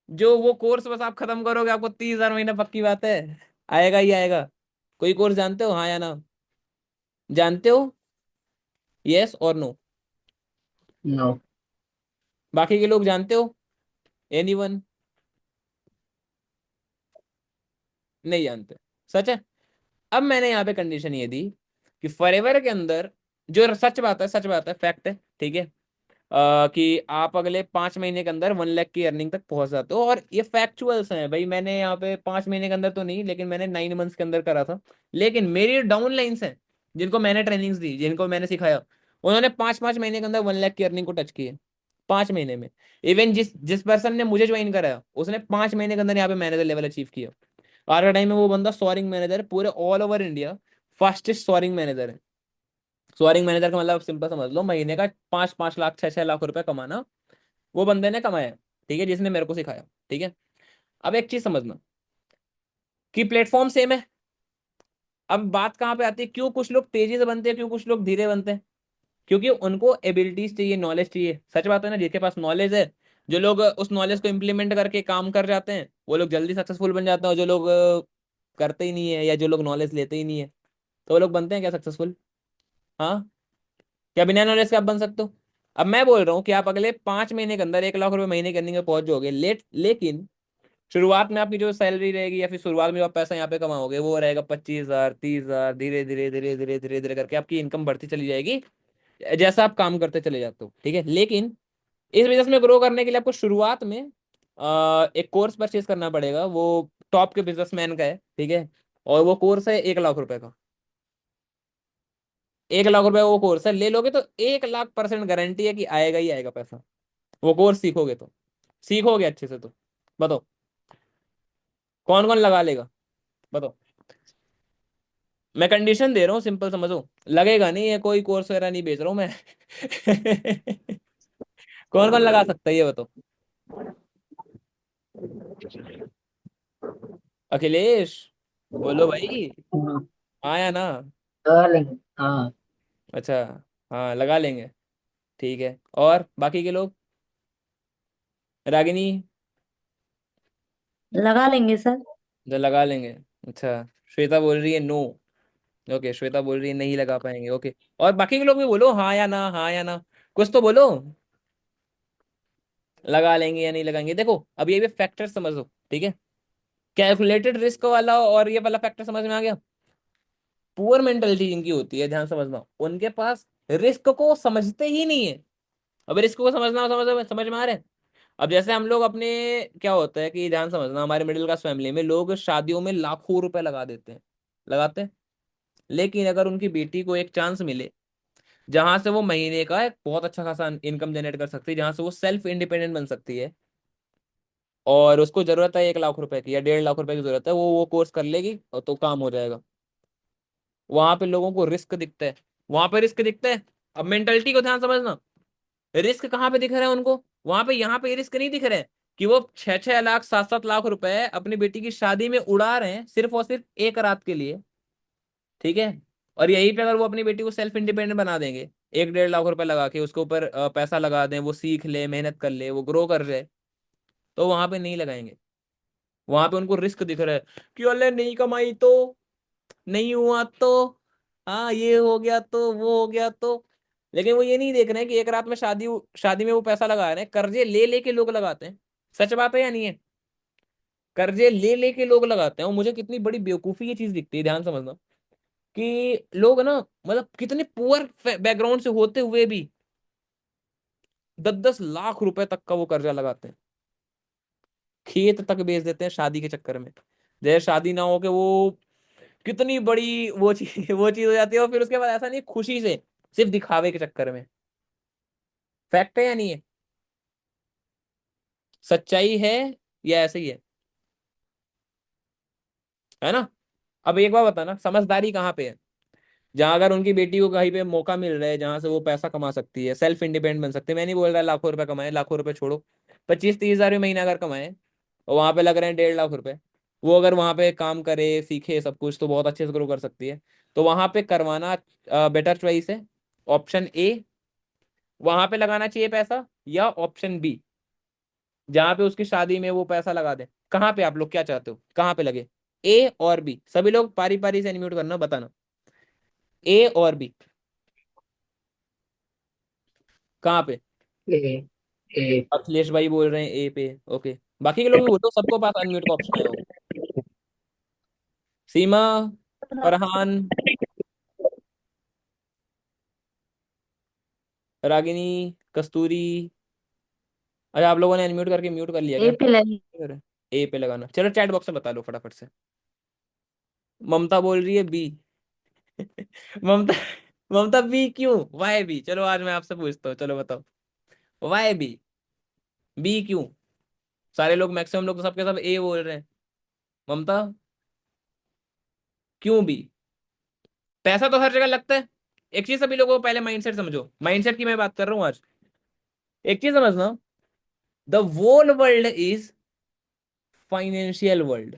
जो वो कोर्स बस आप खत्म करोगे आपको 30,000 महीना पक्की बात है आएगा ही आएगा? कोई कोर्स जानते हो, हाँ या ना? जानते हो? यस और नो? नो। बाकी के लोग जानते हो? एनीवन? नहीं जानते? सच है? अब मैंने यहाँ पे कंडीशन ये दी कि फॉरएवर के अंदर, जो सच बात है, सच बात है, फैक्ट है, ठीक है, कि आप अगले 5 महीने के अंदर 1 लाख की अर्निंग तक पहुंच जाते हो। और ये फैक्चुअल्स हैं भाई, मैंने यहाँ पे 5 महीने के अंदर तो नहीं, लेकिन मैंने 9 मंथ्स के अंदर करा था। लेकिन मेरी डाउन लाइन्स हैं, जिनको मैंने ट्रेनिंग्स दी, जिनको मैंने सिखाया, उन्होंने 5-5 महीने के अंदर 1 लाख की अर्निंग को टच की है, 5 महीने में। इवन जिस जिस पर्सन ने मुझे ज्वाइन कराया उसने 5 महीने के अंदर यहाँ पे मैनेजर लेवल अचीव किया। आज के टाइम में वो बंदा सोअरिंग मैनेजर है, पूरे all over India fastest soaring manager है। सोअरिंग मैनेजर का मतलब सिंपल समझ लो, महीने का 5-5 लाख 6-6 लाख रुपए कमाना वो बंदे ने कमाया। ठीक है? जिसने मेरे को सिखाया। ठीक है? अब एक चीज समझना कि प्लेटफॉर्म सेम है। अब बात कहाँ पे आती है, क्यों कुछ लोग तेजी से बनते हैं, क्यों कुछ लोग धीरे बनते हैं? क्योंकि उनको एबिलिटीज चाहिए, नॉलेज चाहिए। सच बात है ना, जिसके पास नॉलेज है, जो लोग उस नॉलेज को इम्प्लीमेंट करके काम कर जाते हैं, वो लोग जल्दी सक्सेसफुल बन जाते हैं। और जो लोग करते ही नहीं है, या जो लोग नॉलेज लेते ही नहीं है, तो वो लोग बनते हैं क्या सक्सेसफुल? हाँ? क्या बिना नॉलेज के आप बन सकते हो? अब मैं बोल रहा हूँ कि आप अगले 5 महीने के अंदर 1 लाख रुपए महीने के अर्निंग में पहुंच जाओगे। लेकिन शुरुआत में आपकी जो सैलरी रहेगी, या फिर शुरुआत में जो आप पैसा यहाँ पे कमाओगे, वो रहेगा 25,000 30,000। धीरे धीरे धीरे धीरे धीरे धीरे करके आपकी इनकम बढ़ती चली जाएगी जैसा आप काम करते चले जाते हो। ठीक है? लेकिन इस बिजनेस में ग्रो करने के लिए आपको शुरुआत में एक कोर्स परचेज करना पड़ेगा, वो टॉप के बिजनेसमैन का है। ठीक है? और वो कोर्स है 1 लाख रुपए का। 1 लाख रुपए वो कोर्स है, ले लोगे तो 1 लाख% गारंटी है कि आएगा ही आएगा पैसा। वो कोर्स सीखोगे तो, सीखोगे अच्छे से तो। बताओ कौन कौन लगा लेगा, बताओ? मैं कंडीशन दे रहा हूँ, सिंपल समझो, लगेगा नहीं, ये कोई कोर्स वगैरह नहीं बेच रहा हूँ मैं। कौन कौन लगा सकता है ये बताओ। अखिलेश, बोलो भाई। हाँ, हाँ या ना। लगा लेंगे। हाँ। अच्छा, हाँ लगा लेंगे, ठीक है। और बाकी के लोग, रागिनी, लगा लेंगे सर। जो लगा लेंगे। अच्छा, श्वेता बोल रही है नो। ओके, श्वेता बोल रही है नहीं लगा पाएंगे, ओके। और बाकी के लोग भी बोलो हाँ या ना, हाँ या ना, कुछ तो बोलो। लगा लेंगे या नहीं लगाएंगे, देखो अब ये भी फैक्टर समझो, ठीक है। कैलकुलेटेड रिस्क वाला और ये वाला फैक्टर समझ में आ गया। पुअर मेंटेलिटी जिनकी होती है, ध्यान समझना, उनके पास रिस्क को समझते ही नहीं है। अब रिस्क को समझना, समझ में आ रहा है। अब जैसे हम लोग अपने, क्या होता है कि ध्यान समझना, हमारे मिडिल क्लास फैमिली में लोग शादियों में लाखों रुपए लगा देते हैं, लगाते हैं। लेकिन अगर उनकी बेटी को एक चांस मिले जहां से वो महीने का एक बहुत अच्छा खासा इनकम जनरेट कर सकती है, जहां से वो सेल्फ इंडिपेंडेंट बन सकती है, और उसको जरूरत है 1 लाख रुपए की या 1.5 लाख रुपए की जरूरत है, वो कोर्स कर लेगी और तो काम हो जाएगा। वहां पे लोगों को रिस्क दिखता है, वहां पे रिस्क दिखता है। अब मेंटलिटी को ध्यान समझना, रिस्क कहाँ पे दिख रहा है उनको, वहां पे, यहाँ पे रिस्क नहीं दिख रहे हैं कि वो 6-6 लाख 7-7 लाख रुपए अपनी बेटी की शादी में उड़ा रहे हैं सिर्फ और सिर्फ एक रात के लिए, ठीक है। और यहीं पे अगर वो अपनी बेटी को सेल्फ इंडिपेंडेंट बना देंगे, 1-1.5 लाख रुपए लगा के उसके ऊपर पैसा लगा दें, वो सीख ले, मेहनत कर ले, वो ग्रो कर जाए, तो वहां पे नहीं लगाएंगे। वहां पे उनको रिस्क दिख रहा है कि अरे नहीं कमाई तो, नहीं हुआ तो, हाँ ये हो गया तो, वो हो गया तो। लेकिन वो ये नहीं देख रहे हैं कि एक रात में शादी, शादी में वो पैसा लगा रहे हैं, कर्जे ले लेके लोग लगाते हैं। सच बात है या नहीं है। कर्जे ले लेके लोग लगाते हैं, और मुझे कितनी बड़ी बेवकूफी ये चीज दिखती है, ध्यान समझना, कि लोग ना, मतलब कितने पुअर बैकग्राउंड से होते हुए भी 10-10 लाख रुपए तक का वो कर्जा लगाते हैं, खेत तक बेच देते हैं शादी के चक्कर में। जैसे शादी ना हो के वो कितनी बड़ी वो चीज वो चीज हो जाती है, और फिर उसके बाद ऐसा नहीं, खुशी से, सिर्फ दिखावे के चक्कर में। फैक्ट है या नहीं है, सच्चाई है या ऐसे ही है ना। अब एक बार बताना, समझदारी कहाँ पे है, जहां अगर उनकी बेटी को कहीं पे मौका मिल रहा है जहां से वो पैसा कमा सकती है, सेल्फ इंडिपेंडेंट बन सकती है। मैं नहीं बोल रहा लाखों रुपए कमाए, लाखों रुपए छोड़ो, 25-30 हजार महीना अगर कमाए, और वहां पे लग रहे हैं 1.5 लाख रुपए, वो अगर वहां पे काम करे, सीखे सब कुछ, तो बहुत अच्छे से ग्रो कर सकती है। तो वहां पे करवाना बेटर चॉइस है, ऑप्शन ए, वहां पे लगाना चाहिए पैसा, या ऑप्शन बी, जहां पे उसकी शादी में वो पैसा लगा दे। कहाँ पे आप लोग क्या चाहते हो, कहाँ पे लगे, ए और बी, सभी लोग पारी पारी से अनम्यूट करना, बताना, ए और बी, कहाँ पे। ए। ए। अखिलेश भाई बोल रहे हैं ए पे, ओके। बाकी के लोग भी बोलो, सबको पास अनम्यूट का ऑप्शन आया हो। सीमा, फरहान, रागिनी, कस्तूरी। अच्छा, आप लोगों ने अनम्यूट करके म्यूट कर लिया ए क्या। पे लगी। ए पे लगाना, चलो चैट बॉक्स में बता लो फटाफट से। ममता बोल रही है बी। ममता, ममता बी क्यों, वाई बी, चलो आज मैं आपसे पूछता हूँ, चलो बताओ, वाई बी, बी क्यों। सारे लोग, मैक्सिमम लोग तो सबके सब ए बोल रहे हैं। ममता, क्यों बी। पैसा तो हर जगह लगता है। एक चीज सभी लोगों को पहले माइंडसेट समझो, माइंडसेट की मैं बात कर रहा हूँ आज। एक चीज समझना, the whole world is financial world.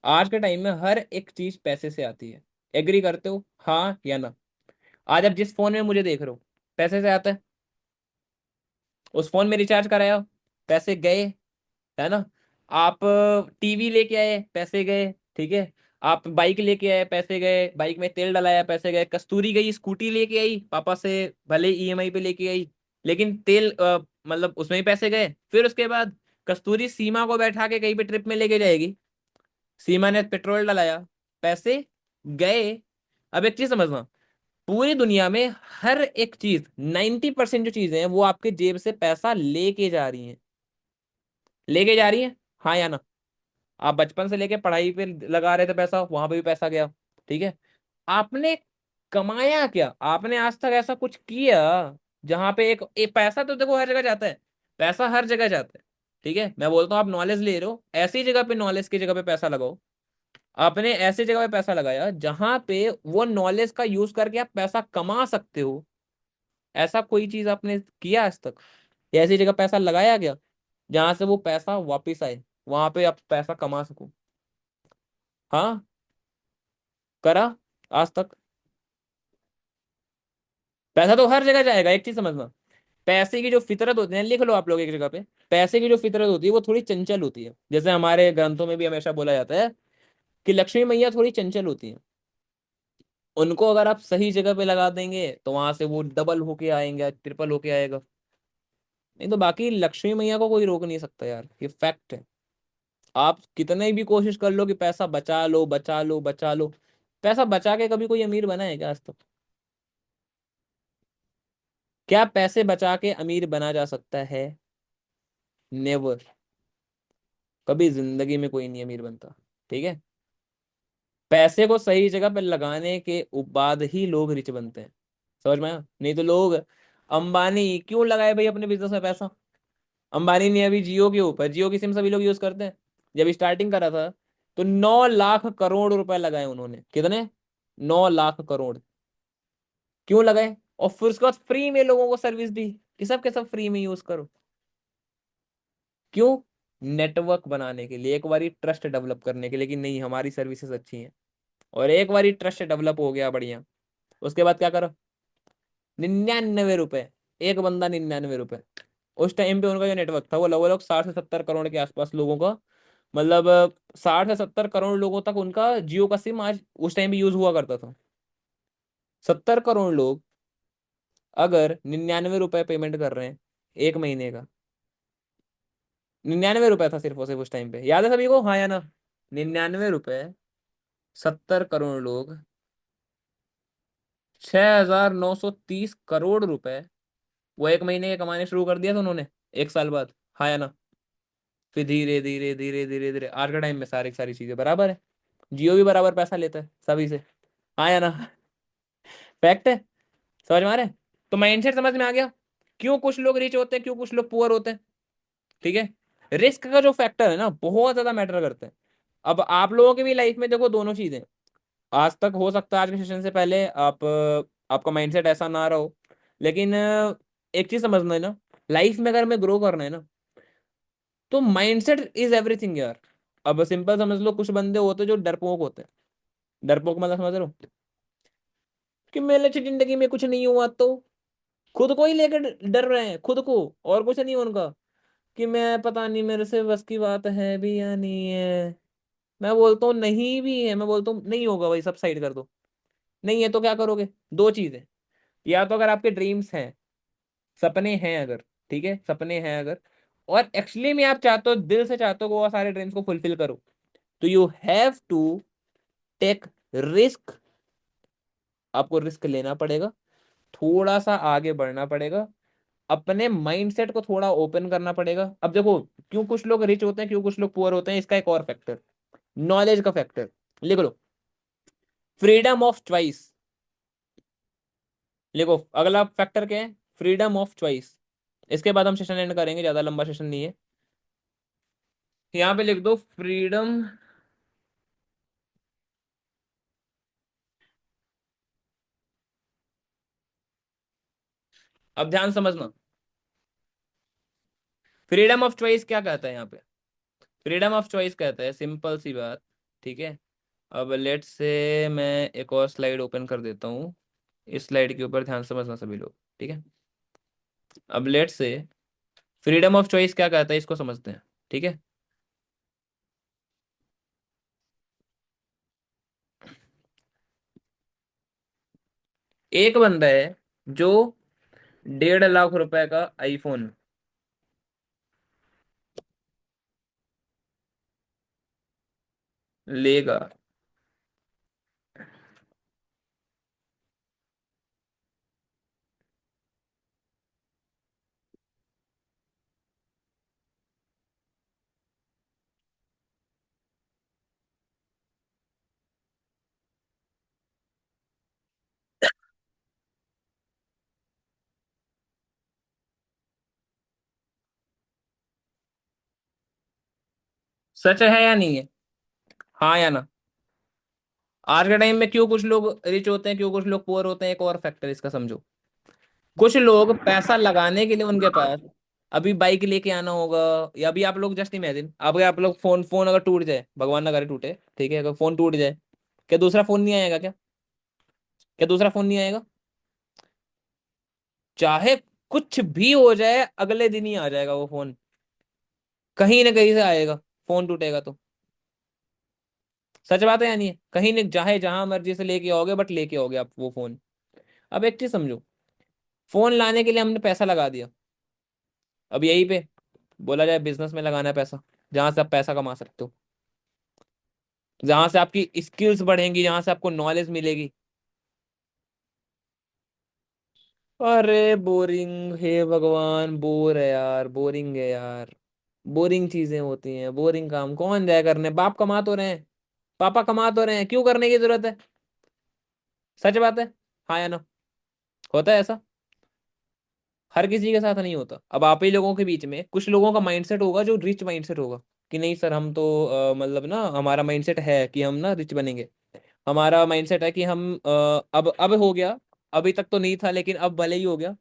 आज के टाइम में हर एक चीज पैसे से आती है। एग्री करते हो, हाँ या ना। आज आप जिस फोन में मुझे देख रहे हो, पैसे से आता है। उस फोन में रिचार्ज कराया, पैसे गए, है ना। आप टीवी लेके आए, पैसे गए, ठीक है। आप बाइक लेके आए, पैसे गए, बाइक में तेल डलाया, पैसे गए। कस्तूरी गई स्कूटी लेके आई पापा से, भले ईएमआई पे लेके आई, लेकिन तेल मतलब उसमें ही पैसे गए। फिर उसके बाद कस्तूरी सीमा को बैठा के कहीं पे ट्रिप में लेके जाएगी, सीमा ने पेट्रोल डलाया, पैसे गए। अब एक चीज समझना, पूरी दुनिया में हर एक चीज, 90% जो चीजें हैं वो आपके जेब से पैसा लेके जा रही हैं, लेके जा रही हैं, हाँ या ना। आप बचपन से लेके पढ़ाई पे लगा रहे थे पैसा, वहां पे भी पैसा गया, ठीक है। आपने कमाया क्या, आपने आज तक ऐसा कुछ किया जहां पे एक पैसा तो देखो हर जगह जाता है, पैसा हर जगह जाता है, ठीक है। मैं बोलता हूँ आप नॉलेज ले रहे हो, ऐसी जगह पे नॉलेज की जगह पे पैसा लगाओ आपने ऐसी जगह पे पैसा लगाया जहां पे वो नॉलेज का यूज करके आप पैसा कमा सकते हो। ऐसा कोई चीज आपने किया आज तक? या ऐसी जगह पैसा लगाया गया जहां से वो पैसा वापिस आए, वहां पे आप पैसा कमा सको? हाँ, करा आज तक? पैसा तो हर जगह जाएगा, एक चीज समझना। पैसे की जो फितरत होती है, लिख लो आप लोग एक जगह पे, पैसे की जो फितरत होती है वो थोड़ी चंचल होती है। जैसे हमारे ग्रंथों में भी हमेशा बोला जाता है कि लक्ष्मी मैया थोड़ी चंचल होती है। उनको अगर आप सही जगह पे लगा देंगे तो वहां से वो डबल होके आएंगे, ट्रिपल होके आएगा। नहीं तो बाकी लक्ष्मी मैया को कोई रोक नहीं सकता यार, ये फैक्ट है। आप कितने भी कोशिश कर लो कि पैसा बचा लो बचा लो बचा लो, पैसा बचा के कभी कोई अमीर बना है क्या आज तक? क्या पैसे बचा के अमीर बना जा सकता है? नेवर। कभी जिंदगी में कोई नहीं अमीर बनता। ठीक है। पैसे को सही जगह पे लगाने के बाद ही लोग रिच बनते हैं। समझ में आया? नहीं तो लोग, अंबानी क्यों लगाए भाई अपने बिजनेस में पैसा? अंबानी ने अभी जियो के ऊपर, जियो की सिम सभी लोग यूज करते हैं, जब स्टार्टिंग करा था तो 9 लाख करोड़ रुपए लगाए उन्होंने। कितने? 9 लाख करोड़। क्यों लगाए? और फिर उसके बाद फ्री में लोगों को सर्विस दी कि सब के सब फ्री में यूज करो। क्यों? नेटवर्क बनाने के लिए, एक बारी ट्रस्ट डेवलप करने के लिए कि नहीं हमारी सर्विसेज अच्छी हैं। और एक बारी ट्रस्ट डेवलप हो गया बढ़िया, उसके बाद क्या करो? 99 रुपए। एक बंदा 99 रुपए। उस टाइम पे उनका जो नेटवर्क था वो लगभग 60 से 70 करोड़ के आसपास लोगों का, मतलब 60 से 70 करोड़ लोगों तक उनका जियो का सिम आज उस टाइम भी यूज हुआ करता था। 70 करोड़ लोग अगर 99 रुपए पेमेंट कर रहे हैं एक महीने का, 99 रुपए था सिर्फ और सिर्फ उस टाइम पे, याद है सभी को, हाँ या ना? 99 रुपए, 70 करोड़ लोग, 6,930 करोड़ रुपए वो एक महीने के कमाने शुरू कर दिया था उन्होंने, एक साल बाद। हाँ या ना? फिर धीरे धीरे धीरे धीरे धीरे आज के टाइम में सारी सारी चीजें बराबर है। जियो भी बराबर पैसा लेता है सभी से। हाँ या ना? फैक्ट है। समझ में आ रहा है? तो माइंडसेट समझ में आ गया क्यों कुछ लोग रिच होते हैं, क्यों कुछ लोग पुअर होते हैं। ठीक है। रिस्क का जो फैक्टर है ना बहुत ज्यादा मैटर करता है। अब आप लोगों की भी लाइफ में देखो दोनों चीजें। आज तक हो सकता है आज के सेशन से पहले आपका माइंडसेट ऐसा ना रहा हो, लेकिन एक चीज समझना है ना, लाइफ में अगर हमें ग्रो करना है ना तो माइंडसेट इज एवरीथिंग यार। अब सिंपल समझ लो, कुछ बंदे होते हैं जो डरपोक होते हैं। डरपोक मतलब समझ रहे हो? कि मेरे से जिंदगी में कुछ नहीं हुआ तो खुद को ही लेकर डर रहे हैं, खुद को, और कुछ नहीं उनका। कि मैं पता नहीं मेरे से बस की बात है भी या नहीं है। मैं बोलता हूँ नहीं भी है, मैं बोलता हूँ नहीं होगा भाई, सब साइड कर दो। नहीं है तो क्या करोगे? दो चीजें, या तो अगर आपके ड्रीम्स हैं, सपने हैं अगर, ठीक है सपने हैं अगर, और एक्चुअली में आप चाहते हो, दिल से चाहते हो कि वो सारे ड्रीम्स को फुलफिल करो, तो you have to take risk. आपको रिस्क लेना पड़ेगा, थोड़ा सा आगे बढ़ना पड़ेगा, अपने माइंडसेट को थोड़ा ओपन करना पड़ेगा। अब देखो, क्यों कुछ लोग रिच होते हैं, क्यों कुछ लोग पुअर होते हैं, इसका एक और फैक्टर, नॉलेज का फैक्टर। लिख लो, फ्रीडम ऑफ चॉइस। लिखो अगला फैक्टर क्या है? Freedom of choice. इसके बाद हम सेशन एंड करेंगे, ज्यादा लंबा सेशन नहीं है। यहाँ पे लिख दो फ्रीडम। अब ध्यान समझना, फ्रीडम ऑफ चॉइस क्या कहता है यहाँ पे? फ्रीडम ऑफ चॉइस कहता है सिंपल सी बात। ठीक है। अब लेट्स से मैं एक और स्लाइड ओपन कर देता हूँ, इस स्लाइड के ऊपर ध्यान समझना सभी लोग। ठीक है। अब let's say freedom of choice क्या कहता है इसको समझते हैं। ठीक है। एक बंदा है जो 1.5 लाख रुपए का आईफोन लेगा। सच है या नहीं है? हाँ या ना? आज के टाइम में क्यों कुछ लोग रिच होते हैं, क्यों कुछ लोग पुअर होते हैं, एक और फैक्टर इसका समझो। कुछ लोग पैसा लगाने के लिए उनके पास अभी बाइक लेके आना होगा, या अभी आप लोग जस्ट इमेजिन, अब अगर आप लोग फोन फोन अगर टूट जाए, भगवान ना करे टूटे, ठीक है, अगर फोन टूट जाए, क्या दूसरा फोन नहीं आएगा क्या? क्या दूसरा फोन नहीं आएगा? चाहे कुछ भी हो जाए, अगले दिन ही आ जाएगा वो फोन, कहीं ना कहीं से आएगा। फोन टूटेगा तो। सच बात है या नहीं है? कहीं न चाहे जहां मर्जी से लेके आओगे, बट लेके आओगे आप वो फोन। अब एक चीज समझो, फोन लाने के लिए हमने पैसा लगा दिया। अब यही पे बोला जाए बिजनेस में लगाना है पैसा, जहां से आप पैसा कमा सकते हो, जहां से आपकी स्किल्स बढ़ेंगी, जहां से आपको नॉलेज मिलेगी। अरे बोरिंग है भगवान, बोर है यार, बोरिंग है यार। बोरिंग चीजें होती हैं, बोरिंग काम कौन जाए करने? बाप कमा तो रहे हैं, पापा कमा तो रहे हैं, क्यों करने की जरूरत है? सच बात है। हाँ या ना? होता है ऐसा? हर किसी के साथ नहीं होता। अब आप ही लोगों के बीच में कुछ लोगों का माइंडसेट होगा जो रिच माइंडसेट होगा, कि नहीं सर हम तो मतलब ना, हमारा माइंडसेट है कि हम ना रिच बनेंगे। हमारा माइंडसेट है कि हम अब हो गया, अभी तक तो नहीं था लेकिन अब भले ही हो गया,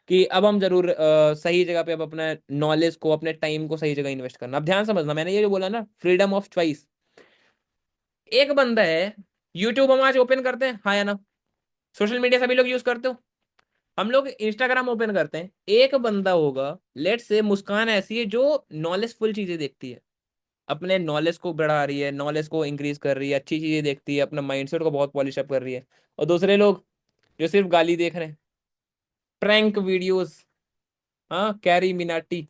कि अब हम जरूर सही जगह पे अब अपने नॉलेज को, अपने टाइम को सही जगह इन्वेस्ट करना। अब ध्यान समझना, मैंने ये जो बोला ना, फ्रीडम ऑफ चॉइस। एक बंदा है, यूट्यूब हम आज ओपन करते हैं, हाँ या ना? सोशल मीडिया सभी लोग यूज करते हो, हम लोग इंस्टाग्राम ओपन करते हैं। एक बंदा होगा, लेट्स से मुस्कान ऐसी है जो नॉलेजफुल चीजें देखती है, अपने नॉलेज को बढ़ा रही है, नॉलेज को इंक्रीज कर रही है, अच्छी चीजें देखती है, अपना माइंडसेट को बहुत पॉलिश अप कर रही है। और दूसरे लोग जो सिर्फ गाली देख रहे हैं, प्रैंक वीडियोस, हाँ, कैरी मिनाटी,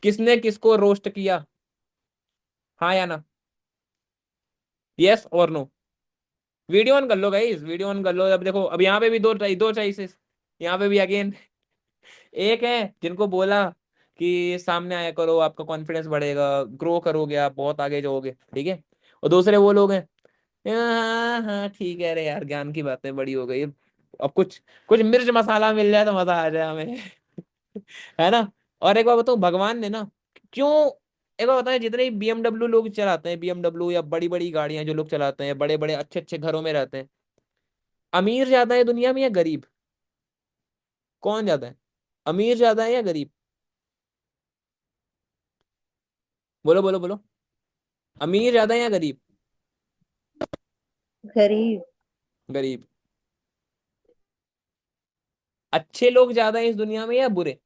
किसने किसको रोस्ट किया, हाँ या ना? यस और नो? वीडियो ऑन कर लो गाइस, वीडियो ऑन कर लो। अब देखो, अब यहाँ पे भी दो चॉइसेस, यहाँ पे भी अगेन। एक है जिनको बोला कि सामने आया करो, आपका कॉन्फिडेंस बढ़ेगा, ग्रो करोगे, आप बहुत आगे जाओगे, ठीक है। और दूसरे वो लोग हैं, हाँ हाँ ठीक है, अरे यार ज्ञान की बातें बड़ी हो गई, अब कुछ कुछ मिर्च मसाला मिल जाए तो मजा आ जाए हमें। है ना? और एक बार बताऊं, भगवान ने ना, क्यों, एक बार बताएं, जितने बीएमडब्ल्यू लोग चलाते हैं, बीएमडब्ल्यू या बड़ी बड़ी गाड़ियां जो लोग चलाते हैं, बड़े बड़े अच्छे अच्छे घरों में रहते हैं, अमीर ज्यादा है दुनिया में या गरीब? कौन ज्यादा है? अमीर ज्यादा है या गरीब? बोलो बोलो बोलो। अमीर ज्यादा है या गरीब? गरीब। गरीब। अच्छे लोग ज्यादा हैं इस दुनिया में या बुरे?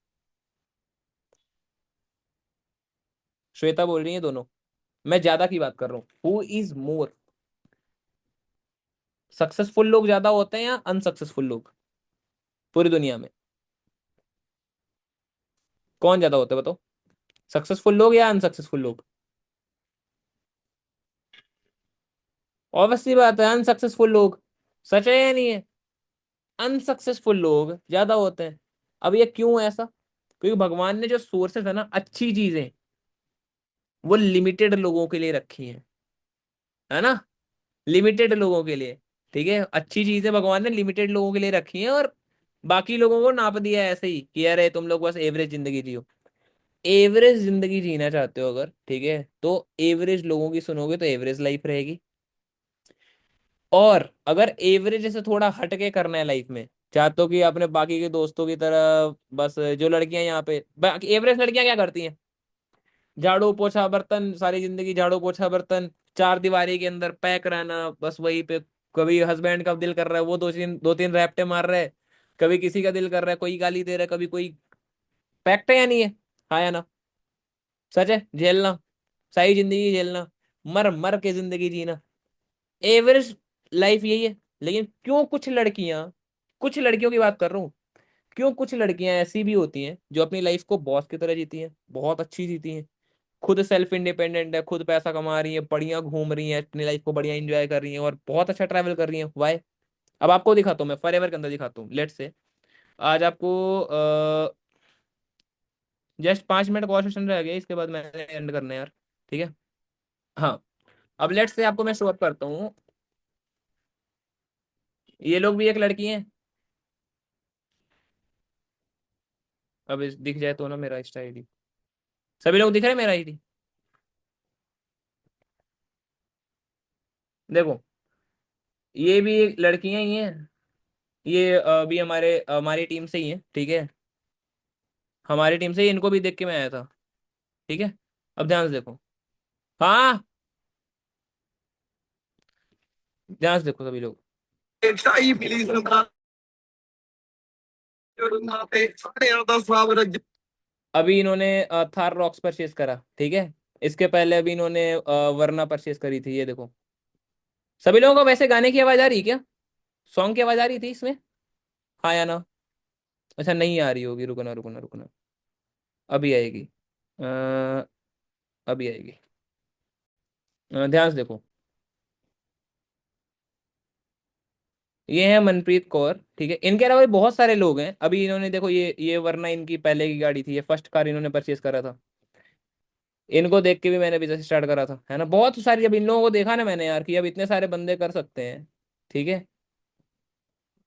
श्वेता बोल रही है दोनों। मैं ज्यादा की बात कर रहा हूँ, हु इज मोर? सक्सेसफुल लोग ज्यादा होते हैं या अनसक्सेसफुल लोग पूरी दुनिया में? कौन ज्यादा होते हैं बताओ? सक्सेसफुल लोग या अनसक्सेसफुल लोग? ऑब्वियसली बात है, अनसक्सेसफुल लोग। सच है या नहीं है? अनसक्सेसफुल लोग ज्यादा होते हैं। अब ये क्यों ऐसा? क्योंकि भगवान ने जो सोर्सेस है ना, अच्छी चीजें, वो लिमिटेड लोगों के लिए रखी हैं, है ना? लिमिटेड लोगों के लिए, ठीक है, अच्छी चीजें भगवान ने लिमिटेड लोगों के लिए रखी हैं, और बाकी लोगों को नाप दिया है ऐसे ही कि अरे तुम लोग बस एवरेज जिंदगी जियो। एवरेज जिंदगी जीना चाहते हो अगर, ठीक है, तो एवरेज लोगों की सुनोगे तो एवरेज लाइफ रहेगी। और अगर एवरेज से थोड़ा हटके करना है लाइफ में, चाहते हो कि अपने बाकी के दोस्तों की तरह, बस जो लड़कियां यहाँ पे, बाकी एवरेज लड़कियां क्या करती हैं? झाड़ू पोछा बर्तन, सारी जिंदगी झाड़ू पोछा बर्तन, चार दीवारी के अंदर पैक रहना, बस वही पे। कभी हस्बैंड का दिल कर रहा है, वो दो तीन रैपटे मार रहे हैं, कभी किसी का दिल कर रहा है, कोई गाली दे रहा है, कभी कोई। फैक्ट है या नहीं है? हाँ या ना? सच है, झेलना, सारी जिंदगी झेलना, मर मर के जिंदगी जीना, एवरेज लाइफ यही है। लेकिन क्यों कुछ लड़कियां, कुछ लड़कियों की बात कर रहा हूँ, क्यों कुछ लड़कियां ऐसी भी होती हैं जो अपनी लाइफ को बॉस की तरह जीती हैं, बहुत अच्छी जीती हैं, खुद सेल्फ इंडिपेंडेंट है, खुद पैसा कमा रही है, बढ़िया घूम रही है, अपनी लाइफ को बढ़िया एंजॉय कर रही है, और बहुत अच्छा ट्रैवल कर रही है। वाई? अब आपको दिखाता हूँ, मैं फॉर एवर के अंदर दिखाता हूँ, लेट्स से आज आपको जस्ट 5 मिनट का सेशन रह गया, इसके बाद मैंने एंड करना है यार, ठीक है। हाँ, अब लेट्स से आपको मैं शो अप करता हूँ, ये लोग भी एक लड़की हैं। अब दिख जाए तो ना मेरा इंस्टा आईडी, सभी लोग दिख रहे हैं मेरा आईडी? देखो, ये भी लड़कियां ही हैं। ये भी हमारी टीम से ही है, ठीक है। हमारी टीम से ही, इनको भी देख के मैं आया था, ठीक है। अब ध्यान से देखो। हाँ, ध्यान से देखो सभी लोग। अभी इन्होंने थार रॉक्स परचेज करा, ठीक है। इसके पहले अभी इन्होंने वरना परचेज करी थी, ये देखो। सभी लोगों को वैसे गाने की आवाज आ रही है क्या? सॉन्ग की आवाज आ रही थी इसमें? हाँ या ना? अच्छा, नहीं आ रही होगी, रुकना रुकना रुकना। अभी आएगी। अ, अभी आएगी। ध्यान से देखो। ये है मनप्रीत कौर, ठीक है। इनके अलावा भी बहुत सारे लोग हैं। अभी इन्होंने देखो, ये वरना इनकी पहले की गाड़ी थी, ये फर्स्ट कार इन्होंने परचेज करा था। इनको देख के भी मैंने बिजनेस स्टार्ट करा था, है ना। बहुत सारी, जब इन लोगों को देखा ना मैंने यार, कि अब इतने सारे बंदे कर सकते हैं, ठीक है,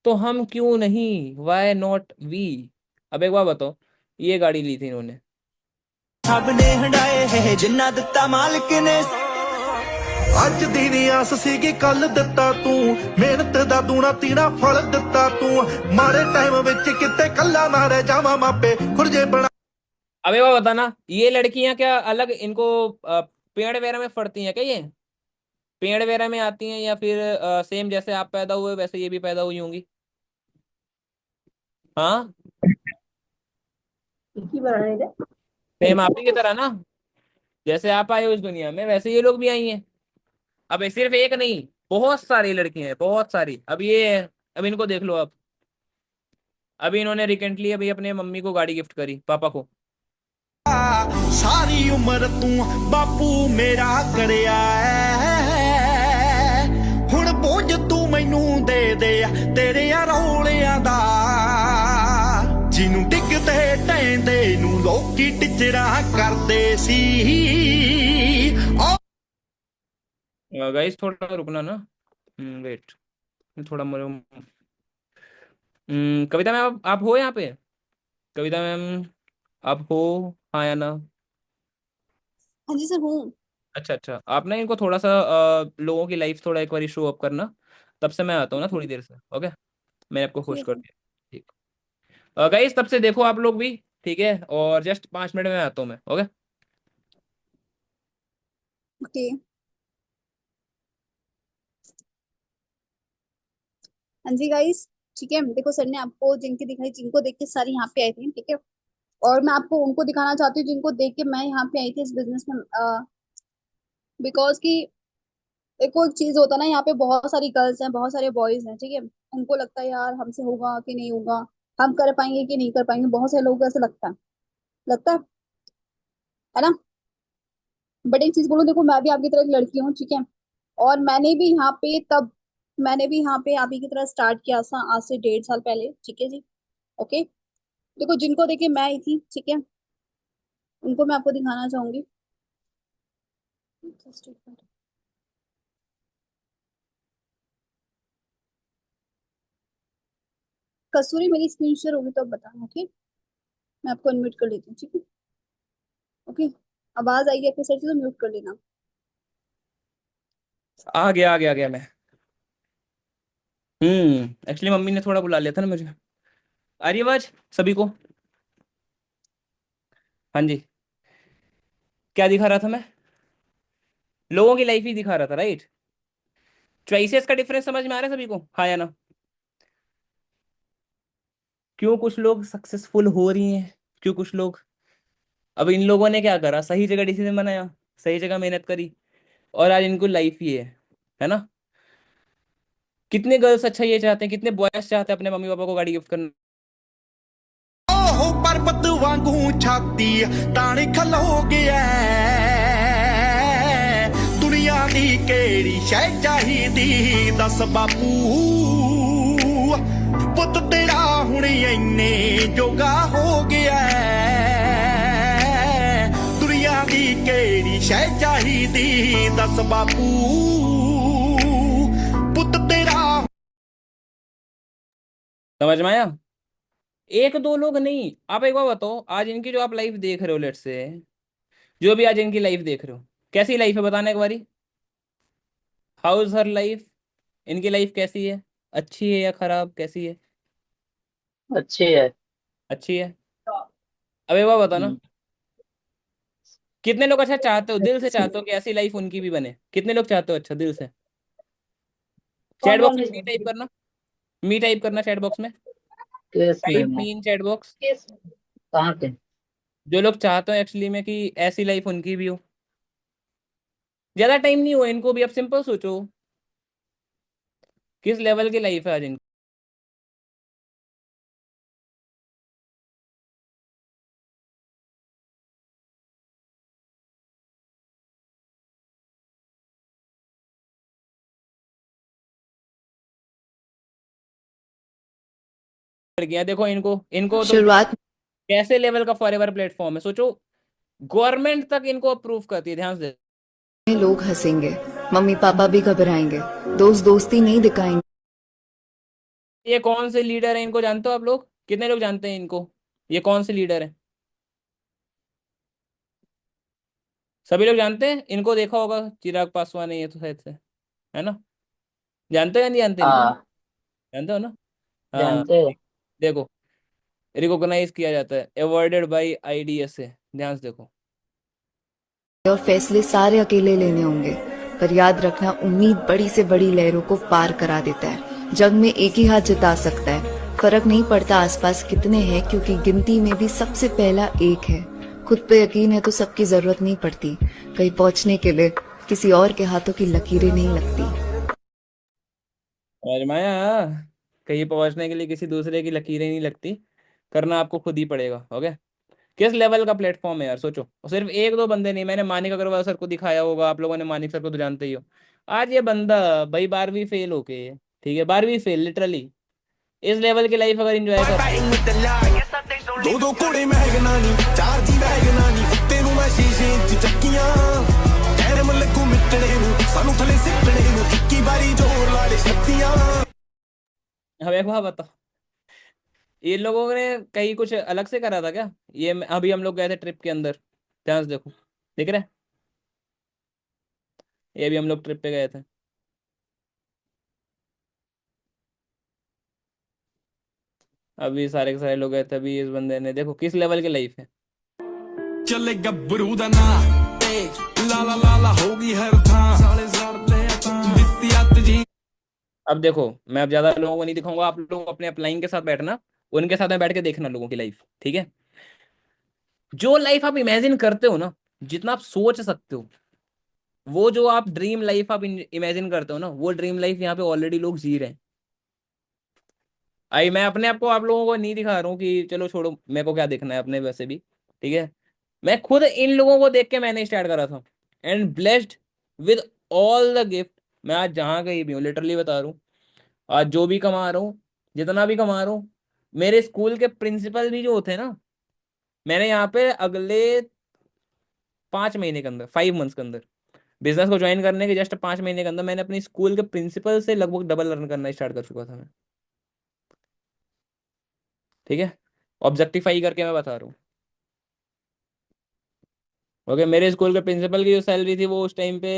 तो हम क्यों नहीं, वाई नॉट वी। अब एक बार बताओ, ये गाड़ी ली थी इन्होंने। सब ने हंडाए है जिन्ना दिता मालिक ने ਅੱਜ ਦੀ ਵੀ ਆਸ ਸੀਗੀ ਕੱਲ ਦਿੱਤਾ ਤੂੰ ਮਿਹਨਤ ਦਾ ਦੂਣਾ ਤੀਣਾ ਫਲ ਦਿੱਤਾ ਤੂੰ ਮਾੜੇ ਟਾਈਮ ਵਿੱਚ ਕਿਤੇ ਕੱਲਾ ਨਾ ਰਹਿ ਜਾਵਾਂ ਮਾਪੇ ਖੁਰਜੇ ਬਣਾ अब एक बार बताना, ये लड़कियां क्या अलग इनको पेड़ वगैरह में फटती हैं क्या? ये पेड़ वगैरह में आती हैं, या फिर सेम जैसे आप पैदा हुए वैसे ये भी पैदा हुई होंगी? हाँ, की बनाने दे। सेम आप ही की तरह ना। जैसे आप आए हो इस दुनिया में, वैसे ये लोग भी आई हैं। अब ये सिर्फ एक नहीं, बहुत सारी लड़कियां हैं, बहुत सारी। अब ये, अब इनको देख लो। अब अभी इन्होंने रिसेंटली अभी अपने मम्मी को गाड़ी गिफ्ट करी, पापा को। ਸਾਰੀ ਉਮਰ ਤੂੰ ਬਾਪੂ ਮੇਰਾ ਕਰਿਆ ਐ ਹੁਣ ਬੋਝ ਤੂੰ ਮੈਨੂੰ ਦੇ ਦੇ ਤੇਰੇ ਰੌਲਿਆਂ ਦਾ ਜਿਹਨੂੰ ਡਿੱਗਦੇ ਟੈਂਦੇ ਨੂੰ ਲੋਕੀ ਟਿਚਰਾ ਕਰਦੇ ਸੀ गाइस थोड़ा रुकना ना। वेट, थोड़ा मेरे। कविता मैम, आप हो यहाँ पे? कविता मैम, आप हो? हाँ या ना? हाँ जी सर हूँ। अच्छा अच्छा, आप ना इनको थोड़ा सा लोगों की लाइफ थोड़ा एक बार शो अप करना। तब से मैं आता हूँ ना थोड़ी देर से, ओके। मैंने आपको खुश ठीक कर है। दिया। ठीक। गाइस तब से देखो आप लोग भी, ठीक है। और जस्ट 5 मिनट में आता हूँ मैं, ओके। ओके। हाँ जी गाइस, ठीक है। देखो सर ने आपको जिनकी दिखाई, जिनको देख के सारी यहाँ पे आई थी, ठीक है। और मैं आपको उनको दिखाना चाहती हूँ जिनको देख के मैं यहाँ पे आई थी इस बिजनेस में। बिकॉज कि देखो एक चीज होता है ना, यहाँ पे बहुत सारी गर्ल्स हैं, बहुत सारे बॉयज हैं, ठीक है। उनको लगता है यार हमसे होगा कि नहीं होगा, हम कर पाएंगे कि नहीं कर पाएंगे। बहुत सारे लोगों को ऐसा लगता है ना। बट एक चीज बोलूं, देखो मैं भी आपकी तरह एक लड़की हूँ, ठीक है। और मैंने भी यहाँ पे आप ही की तरह स्टार्ट किया था आज से 1.5 साल पहले, ठीक है जी। ओके। देखो जिनको देखे मैं आई थी, ठीक है, उनको मैं आपको दिखाना चाहूंगी। कसूरी मेरी स्क्रीन शेयर होगी तो अब बताना, ओके। मैं आपको अनम्यूट कर लेती हूँ, ठीक है। ओके। आवाज आएगी आपके सर से तो म्यूट कर लेना। आ गया मैं। एक्चुअली मम्मी ने थोड़ा बुला लिया था ना मुझे। आ रही आवाज सभी को? हाँ जी। क्या दिखा रहा था मैं? लोगों की लाइफ ही दिखा रहा था, राइट। चॉइसेस का डिफरेंस समझ में आ रहा है सभी को, हाँ या ना? क्यों कुछ लोग सक्सेसफुल हो रही हैं, क्यों कुछ लोग। अब इन लोगों ने क्या करा, सही जगह डिसीजन बनाया, सही जगह मेहनत करी, और आज इनको लाइफ ही है ना। कितने गर्ल्स अच्छा ये चाहते हैं, कितने बॉयज चाहते हैं अपने मम्मी पापा को गाड़ी गिफ्ट करना। ਉਹ ਪਰਬਤ ਵਾਂਗੂ ਛਾਤੀ ਤਾਣ ਖਲੋ ਗਿਆ ਦੁਨੀਆ ਦੀ ਕਿਹੜੀ ਸ਼ੈ ਚਾਹੀਦੀ ਦੱਸ ਬਾਪੂ ਪੁੱਤ ਤੇਰਾ ਹੁਣ ਇੰਨੇ ਜੋਗਾ ਹੋ ਗਿਆ ਦੁਨੀਆ ਦੀ ਕਿਹੜੀ ਸ਼ੈ ਚਾਹੀਦੀ ਦੱਸ ਬਾਪੂ ਪੁੱਤ ਤੇਰਾ समझ में आया? एक दो लोग नहीं, आप एक बार बताओ, आज इनकी जो आप लाइफ देख रहे हो, लेट से, जो भी आज इनकी लाइफ देख रहे हो, कैसी लाइफ है बताना एक बारी। हाउ इज हर लाइफ इनकी लाइफ कैसी है, अच्छी है या खराब, कैसी है? अच्छी है। अच्छी है। अबे वाह बता ना, हम्म, कितने लोग अच्छा चाहते हो, दिल से चाहते हो कि ऐसी लाइफ उनकी भी बने? कितने लोग चाहते हो अच्छा दिल से? चैट बॉक्स में मी टाइप करना, मी टाइप करना चैट बॉक्स में, किस में टाइप मैं? मी इन चैट बॉक्स। कहाँ पे? जो लोग चाहते हो एक्चुअली में कि ऐसी लाइफ उनकी भी हो। ज्यादा टाइम नहीं हुआ इनको भी, अब सिंपल सोचो किस लेवल की लाइफ है आज इनकी। लड़कियां देखो, इनको इनको तुम शुरुआत कैसे लेवल का फॉरएवर प्लेटफॉर्म है सोचो, गवर्नमेंट तक इनको अप्रूव करती है, ध्यान से। में लोग हंसेंगे, मम्मी पापा भी घबराएंगे, दोस्त दोस्ती नहीं दिखाएंगे। ये कौन से लीडर है, इनको जानते हो आप लोग? कितने लोग जानते हैं इनको? ये कौन से लीडर है? सभी लोग जानते हैं इनको, देखा होगा चिराग पासवान है ये तो शायद से, है ना? जानते हो या नहीं जानते इनको? हाँ, जानते हो ना? हाँ। जानते हैं। देखो, रिकॉग्नाइज किया जाता है, अवॉर्डेड बाय आईडीएसए, ध्यान से देखो। और फैसले सारे अकेले लेने होंगे, पर याद रखना उम्मीद बड़ी से बड़ी लहरों को पार करा देता है। जग में एक ही हाथ जिता सकता है, फर्क नहीं पड़ता आसपास कितने हैं, क्योंकि गिनती में भी सबसे पहला एक है। खुद पे यकीन है तो सबकी जरूरत नहीं पड़ती, कहीं पहुंचने के लिए किसी और के हाथों की लकीरें नहीं लगती। आजमाया, कहीं पहुंचने के लिए किसी दूसरे की लकीरें नहीं लगती, करना आपको खुद ही पड़ेगा। ओके, किस लेवल का प्लेटफॉर्म है यार सोचो। और सिर्फ एक दो बंदे नहीं, मैंने मानिक अग्रवाल सर को दिखाया होगा, आप लोगों ने मानिक सर को तो जानते ही हो। आज ये बंदा भाई 12वीं फेल होके, ठीक है 12वीं फेल लिटरली, इस लेवल की लाइफ अगर एंजॉय कर रहा है। ਦੋ ਦੋ ਘੋੜੇ ਮਹਿਗਨਾ ਨੀ ਚਾਰ ਜੀ ਵੈਗਨਾ ਨੀ ਤੈਨੂੰ ਮੈਂ ਸ਼ੀਸ਼ੇ 'ਚ ਚੱਕੀਆਂ ਟਾਈਮ ਲੱਗੂ ਮਿੱਟਣੇ ਨੂੰ ਸਾਨੂੰ ਥੱਲੇ ਸਿੱਟਣੇ ਨੂੰ 21 ਵਾਰੀ ਜ਼ੋਰ ਲਾ ਦੇ ਸ਼ਕਤੀਆਂ अब एक बात बताओ, ये लोगों ने कहीं कुछ अलग से करा था क्या? ये अभी हम लोग गए थे ट्रिप के अंदर, ध्यान से देखो, दिख रहा है? ये भी हम लोग ट्रिप पे गए थे, अभी सारे के सारे लोग गए थे, अभी इस बंदे ने देखो किस लेवल की लाइफ है। ਚੱਲੇ ਗੱਭਰੂ ਦਾ ਨਾਂ ਏ ਲਾਲਾ ਲਾਲਾ ਹੋ ਗਈ ਹਰ ਥਾਂ ਸਾਲੇ ਜ਼ੜਦੇ ਤਾਂ ਦਿੱਤੀ ਅੱਤ ਜੀ। अब देखो, मैं अब ज्यादा लोगों को नहीं दिखाऊंगा, आप लोग अपने अपलाइन के साथ बैठना, उनके साथ में बैठ के देखना लोगों की लाइफ, ठीक है? जो लाइफ आप इमेजिन करते हो ना, जितना आप सोच सकते हो, वो जो आप ड्रीम लाइफ आप इमेजिन करते हो ना, वो ड्रीम लाइफ यहाँ पे ऑलरेडी लोग जी रहे हैं। आई मैं अपने आप को आप लोगों को नहीं दिखा रहा हूँ कि चलो छोड़ो मेरे को क्या देखना है अपने, वैसे भी ठीक है। मैं खुद इन लोगों को देख के मैंने स्टार्ट करा था, and blessed with all the gift. मैं आज जहाँ कहीं भी हूँ, लिटरली बता रहा हूँ, आज जो भी कमा रहा हूँ, जितना भी कमा रहा हूँ, मेरे स्कूल के प्रिंसिपल भी जो होते हैं ना, मैंने यहाँ पे अगले 5 महीने के अंदर, 5 मंथ्स के अंदर, बिजनेस को ज्वाइन करने के जस्ट 5 महीने के अंदर, मैंने अपनी स्कूल के प्रिंसिपल से लगभग डबल अर्न करना स्टार्ट कर चुका था मैं, ठीक है? ऑब्जेक्टिफाई करके मैं बता रहा हूँ। ओके, मेरे स्कूल के प्रिंसिपल की जो सैलरी थी वो उस टाइम पे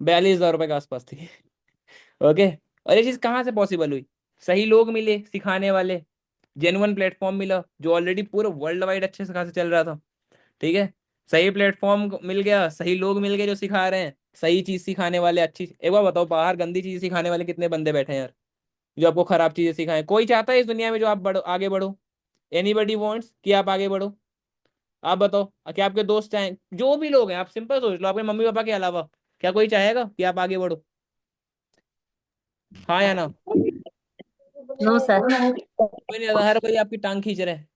42,000 रुपये के आसपास थी। ओके, और ये चीज़ कहाँ से पॉसिबल हुई? सही लोग मिले सिखाने वाले, जेन्युइन प्लेटफॉर्म मिला जो ऑलरेडी पूरे वर्ल्ड वाइड अच्छे से खासे चल रहा था, ठीक है? सही प्लेटफॉर्म मिल गया, सही लोग मिल गए जो सिखा रहे हैं, सही चीज़ सिखाने वाले, अच्छी। एक बार बताओ, बाहर गंदी चीज़ सिखाने वाले कितने बंदे बैठे हैं यार, जो आपको खराब चीज़ें सिखाएं? कोई चाहता है इस दुनिया में जो आप बढ़ो, आगे बढ़ो? एनीबडी वांट्स कि आप आगे बढ़ो? आप बताओ, क्या आपके दोस्त चाहें? जो भी लोग हैं, आप सिंपल सोच लो, आपके मम्मी पापा के अलावा क्या कोई चाहेगा कि आप आगे बढ़ो? हाँ या ना? No sir. कोई नहीं चाहता, हर कोई आपकी टांग खींच रहा है,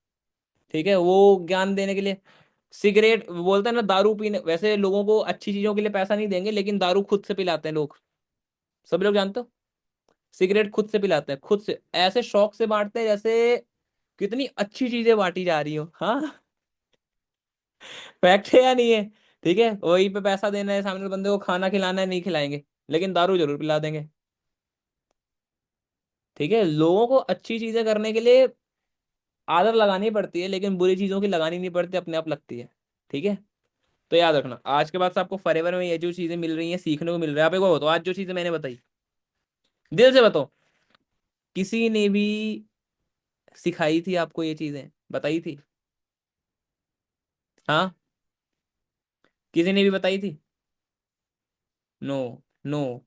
ठीक है? वो ज्ञान देने के लिए सिगरेट बोलते हैं ना, दारू पीने, वैसे लोगों को अच्छी चीजों के लिए पैसा नहीं देंगे, लेकिन दारू खुद से पिलाते हैं लोग, सभी लोग जानते हो? सिगरेट खुद से पिलाते हैं, खुद से ऐसे शौक से बांटते हैं जैसे कितनी अच्छी चीजें बांटी जा रही हो। हाँ, फैक्ट है या नहीं है? ठीक है, वही पे पैसा देना है, सामने बंदे को खाना खिलाना है, नहीं खिलाएंगे, लेकिन दारू जरूर पिला देंगे, ठीक है? लोगों को अच्छी चीजें करने के लिए आदत लगानी पड़ती है, लेकिन बुरी चीजों की लगानी नहीं पड़ती, अपने आप लगती है, ठीक है? तो याद रखना, आज के बाद से आपको फॉरएवर में ये जो चीजें मिल रही हैं, सीखने को मिल रहा है। आप एक बार बताओ, आज जो चीजें मैंने बताई, दिल से बताओ, किसी ने भी सिखाई थी आपको ये चीजें, बताई थी? हाँ, किसी ने भी बताई थी? No, no.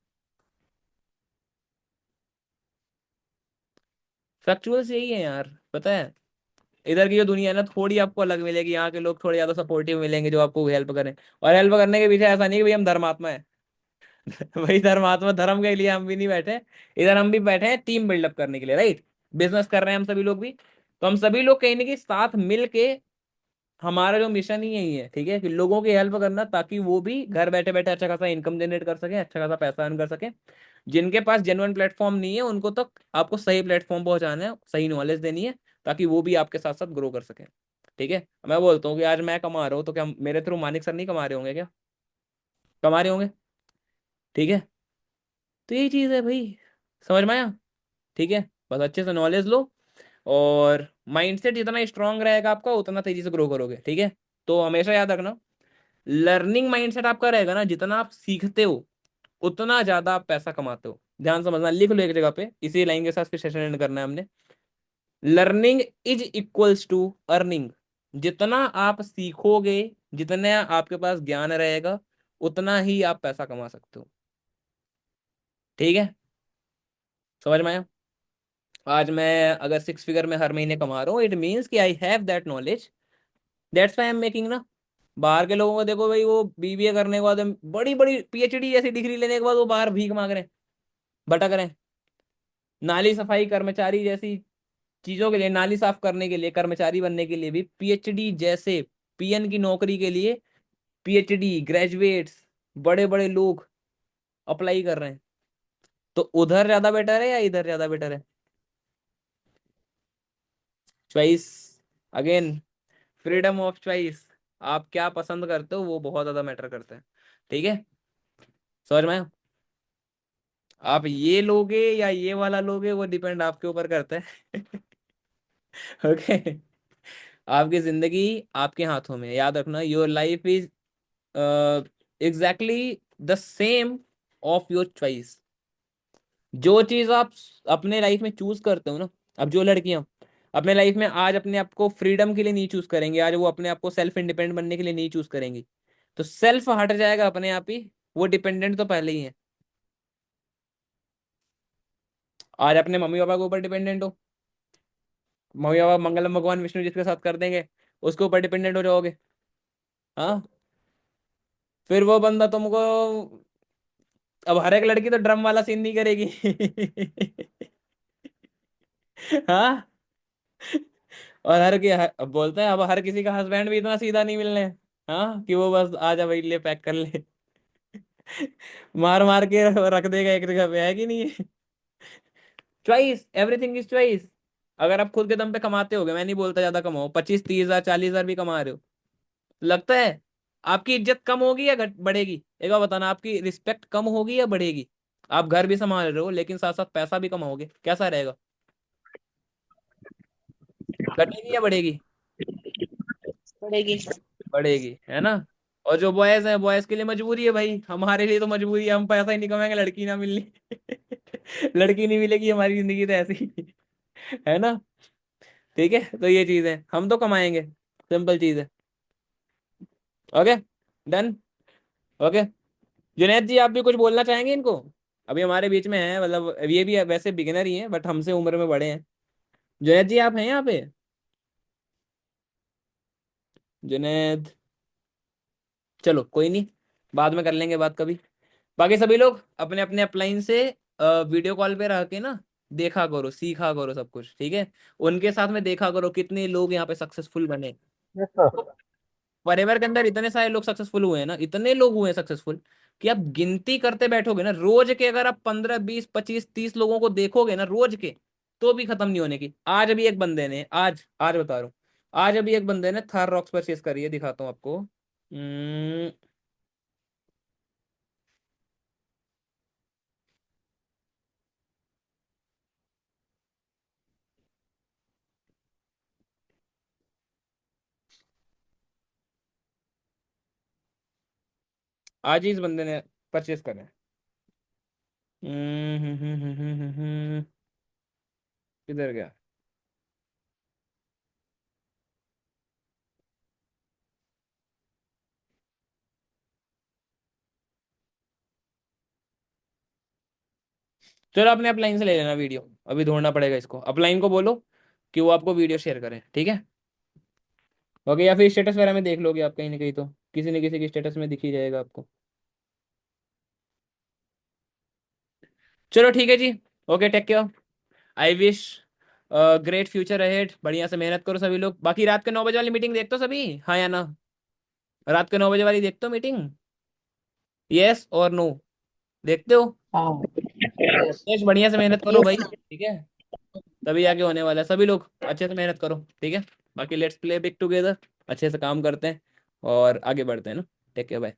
फैक्चुअल्स यही है यार, पता है। इधर की जो दुनिया है ना, थोड़ी आपको अलग मिलेगी, यहाँ के लोग थोड़े ज्यादा सपोर्टिव मिलेंगे जो आपको हेल्प करें। और हेल्प करने के पीछे ऐसा नहीं कि भाई हम धर्मात्मा है। भाई धर्मात्मा धर्म के लिए हम भी नहीं बैठे। इधर हम भी बैठे हैं टीम बिल्डअप करने के लिए, राइट। बिजनेस कर रहे हैं हम सभी लोग भी। तो हम सभी लोग कहीं ना कहीं साथ मिल के, हमारा जो मिशन ही यही है, ठीक है, कि लोगों की हेल्प करना, ताकि वो भी घर बैठे बैठे अच्छा खासा इनकम जनरेट कर सके, अच्छा खासा पैसा अर्न कर सके। जिनके पास जेन्युइन प्लेटफॉर्म नहीं है उनको तक आपको सही प्लेटफॉर्म पहुंचाना है, सही नॉलेज देनी है, ताकि वो भी आपके साथ साथ ग्रो कर सके। ठीक है, मैं बोलता हूँ कि आज मैं कमा रहा हूँ तो क्या मेरे थ्रू मानिक सर नहीं कमा रहे होंगे क्या? कमा रहे होंगे। ठीक है, तो यही चीज है भाई, समझ में आया? ठीक है, बस अच्छे से नॉलेज लो, और माइंडसेट जितना स्ट्रांग रहेगा आपका उतना तेजी से ग्रो करोगे। ठीक है, तो हमेशा याद रखना, लर्निंग माइंडसेट आपका रहेगा ना, जितना आप सीखते हो उतना ज्यादा आप पैसा कमाते हो। ध्यान समझना, लिख लो एक जगह पे, इसी लाइन के साथ फिर सेशन एंड करना है हमने। Learning is equals to earning. जितना आप सीखोगे, जितना आपके पास ज्ञान रहेगा, उतना ही आप पैसा कमा सकते हो। ठीक है, समझ में आया? आज मैं अगर 6 फिगर में हर महीने कमा रहा हूँ, इट मीन्स कि I have that knowledge, that's why I am making ना। बाहर के लोगों को देखो भाई, वो बीबीए करने के बाद, बड़ी बड़ी पीएचडी जैसी डिग्री लेने के बाद वो बाहर भीख मांग रहे हैं, भटक रहे हैं। नाली सफाई कर्मचारी जैसी चीजों के लिए, नाली साफ करने के लिए, कर्मचारी बनने के लिए भी पीएचडी जैसे, पीएन की नौकरी के लिए पीएचडी ग्रेजुएट्स, बड़े बड़े लोग अप्लाई कर रहे हैं। तो उधर ज्यादा बेटर है या इधर ज्यादा बेटर है? Choice, again, freedom of choice. आप क्या पसंद करते हो वो बहुत ज्यादा मैटर करता है। ठीक है, समझ में आया? आप ये लोगे या ये वाला लोगे वो डिपेंड आपके ऊपर करता है। ओके, आपकी जिंदगी आपके हाथों में, याद रखना, your life is exactly the same of your choice. जो चीज आप अपने लाइफ में चूज करते हो ना, अब जो लड़कियां अपने लाइफ में आज अपने आप को फ्रीडम के लिए नहीं चूज करेंगे, आज वो अपने आप को सेल्फ इंडिपेंडेंट बनने के लिए नहीं चूज करेंगी, तो सेल्फ हट जाएगा अपने आप ही, वो डिपेंडेंट तो पहले ही है। आज अपने मम्मी पापा के ऊपर डिपेंडेंट हो, मम्मी पापा मंगलम भगवान विष्णु जिसके साथ कर देंगे, उसके ऊपर डिपेंडेंट हो जाओगे। हाँ, फिर वो बंदा तुमको, अब हर एक लड़की तो ड्रम वाला सीन नहीं करेगी। हाँ, और अब बोलते हैं, अब हर किसी का हस्बैंड भी इतना सीधा नहीं मिलने। हाँ, कि वो बस आ जा भाई ले पैक कर ले। मार मार के रख देगा एक जगह पे, है कि नहीं? Choice, everything is choice. अगर आप खुद के दम पे कमाते होगे, मैं नहीं बोलता ज्यादा कमाओ, 25-30 हजार 40 हजार भी कमा रहे हो, लगता है आपकी इज्जत कम होगी या बढ़ेगी? एक बार बताना, आपकी रिस्पेक्ट कम होगी या बढ़ेगी? आप घर भी संभाल रहे हो लेकिन साथ साथ पैसा भी कमाओगे, कैसा रहेगा? घटेगी या बढ़ेगी? पड़ेगी। बढ़ेगी, है ना। और जो बॉयज है, बॉयज के लिए मजबूरी है भाई, हमारे लिए तो मजबूरी है, हम पैसा ही नहीं कमाएंगे, लड़की ना मिलनी। लड़की नहीं मिलेगी, हमारी जिंदगी तो ऐसी ही है ना। ठीक है, तो ये चीज है, हम तो कमाएंगे, सिंपल चीज है। Okay, done. ओके, जुनैद जी आप भी कुछ बोलना चाहेंगे इनको? अभी हमारे बीच में है, मतलब ये भी वैसे बिगिनर ही हैं बट हमसे उम्र में बड़े हैं। जुनैद जी आप हैं यहाँ पे? जुनैद, चलो कोई नहीं, बाद में कर लेंगे बात कभी। बाकी सभी लोग अपने अपने अपलाइन से वीडियो कॉल पे रह के ना देखा करो, सीखा करो सब कुछ, ठीक है। उनके साथ में देखा करो कितने लोग यहाँ पे सक्सेसफुल बने। Yes sir. परिवार के अंदर इतने सारे लोग सक्सेसफुल हुए हैं ना, इतने लोग हुए हैं सक्सेसफुल, कि आप गिनती करते बैठोगे ना रोज के, अगर आप 15-20-25-30 लोगों को देखोगे ना रोज के, तो भी खत्म नहीं होने की। आज अभी एक बंदे ने, आज आज बता रहा हूँ, आज अभी एक बंदे ने थार रॉक्स परचेस करी है, दिखाता हूँ आपको। आज ही इस बंदे ने परचेस करा है। किधर गया? चलो अपने अपलाइन से ले लेना वीडियो, अभी ढूंढना पड़ेगा इसको। अपलाइन को बोलो कि वो आपको वीडियो शेयर करें, ठीक है? ओके, या फिर स्टेटस वगैरह में देख लोगे आप कहीं ना कहीं, तो किसी न किसी के स्टेटस में दिख ही जाएगा आपको। चलो ठीक है जी। Okay, take care. I wish great future ahead. बढ़िया से मेहनत करो सभी लोग। बाकी रात के 9 बजे वाली मीटिंग देखते हो सभी, हाँ या ना? रात के 9 बजे वाली देखते हो मीटिंग? यस और नो? देखते हो? हाँ। यस। यस, बढ़िया से मेहनत करो भाई, यस। ठीक है? तभी आगे होने वाला है। सभी लोग अच्छे से मेहनत करो, ठीक है? बाकी लेट्स प्ले बिग टुगेदर, अच्छे से काम करते हैं और आगे बढ़ते हैं ना। Take care, bye.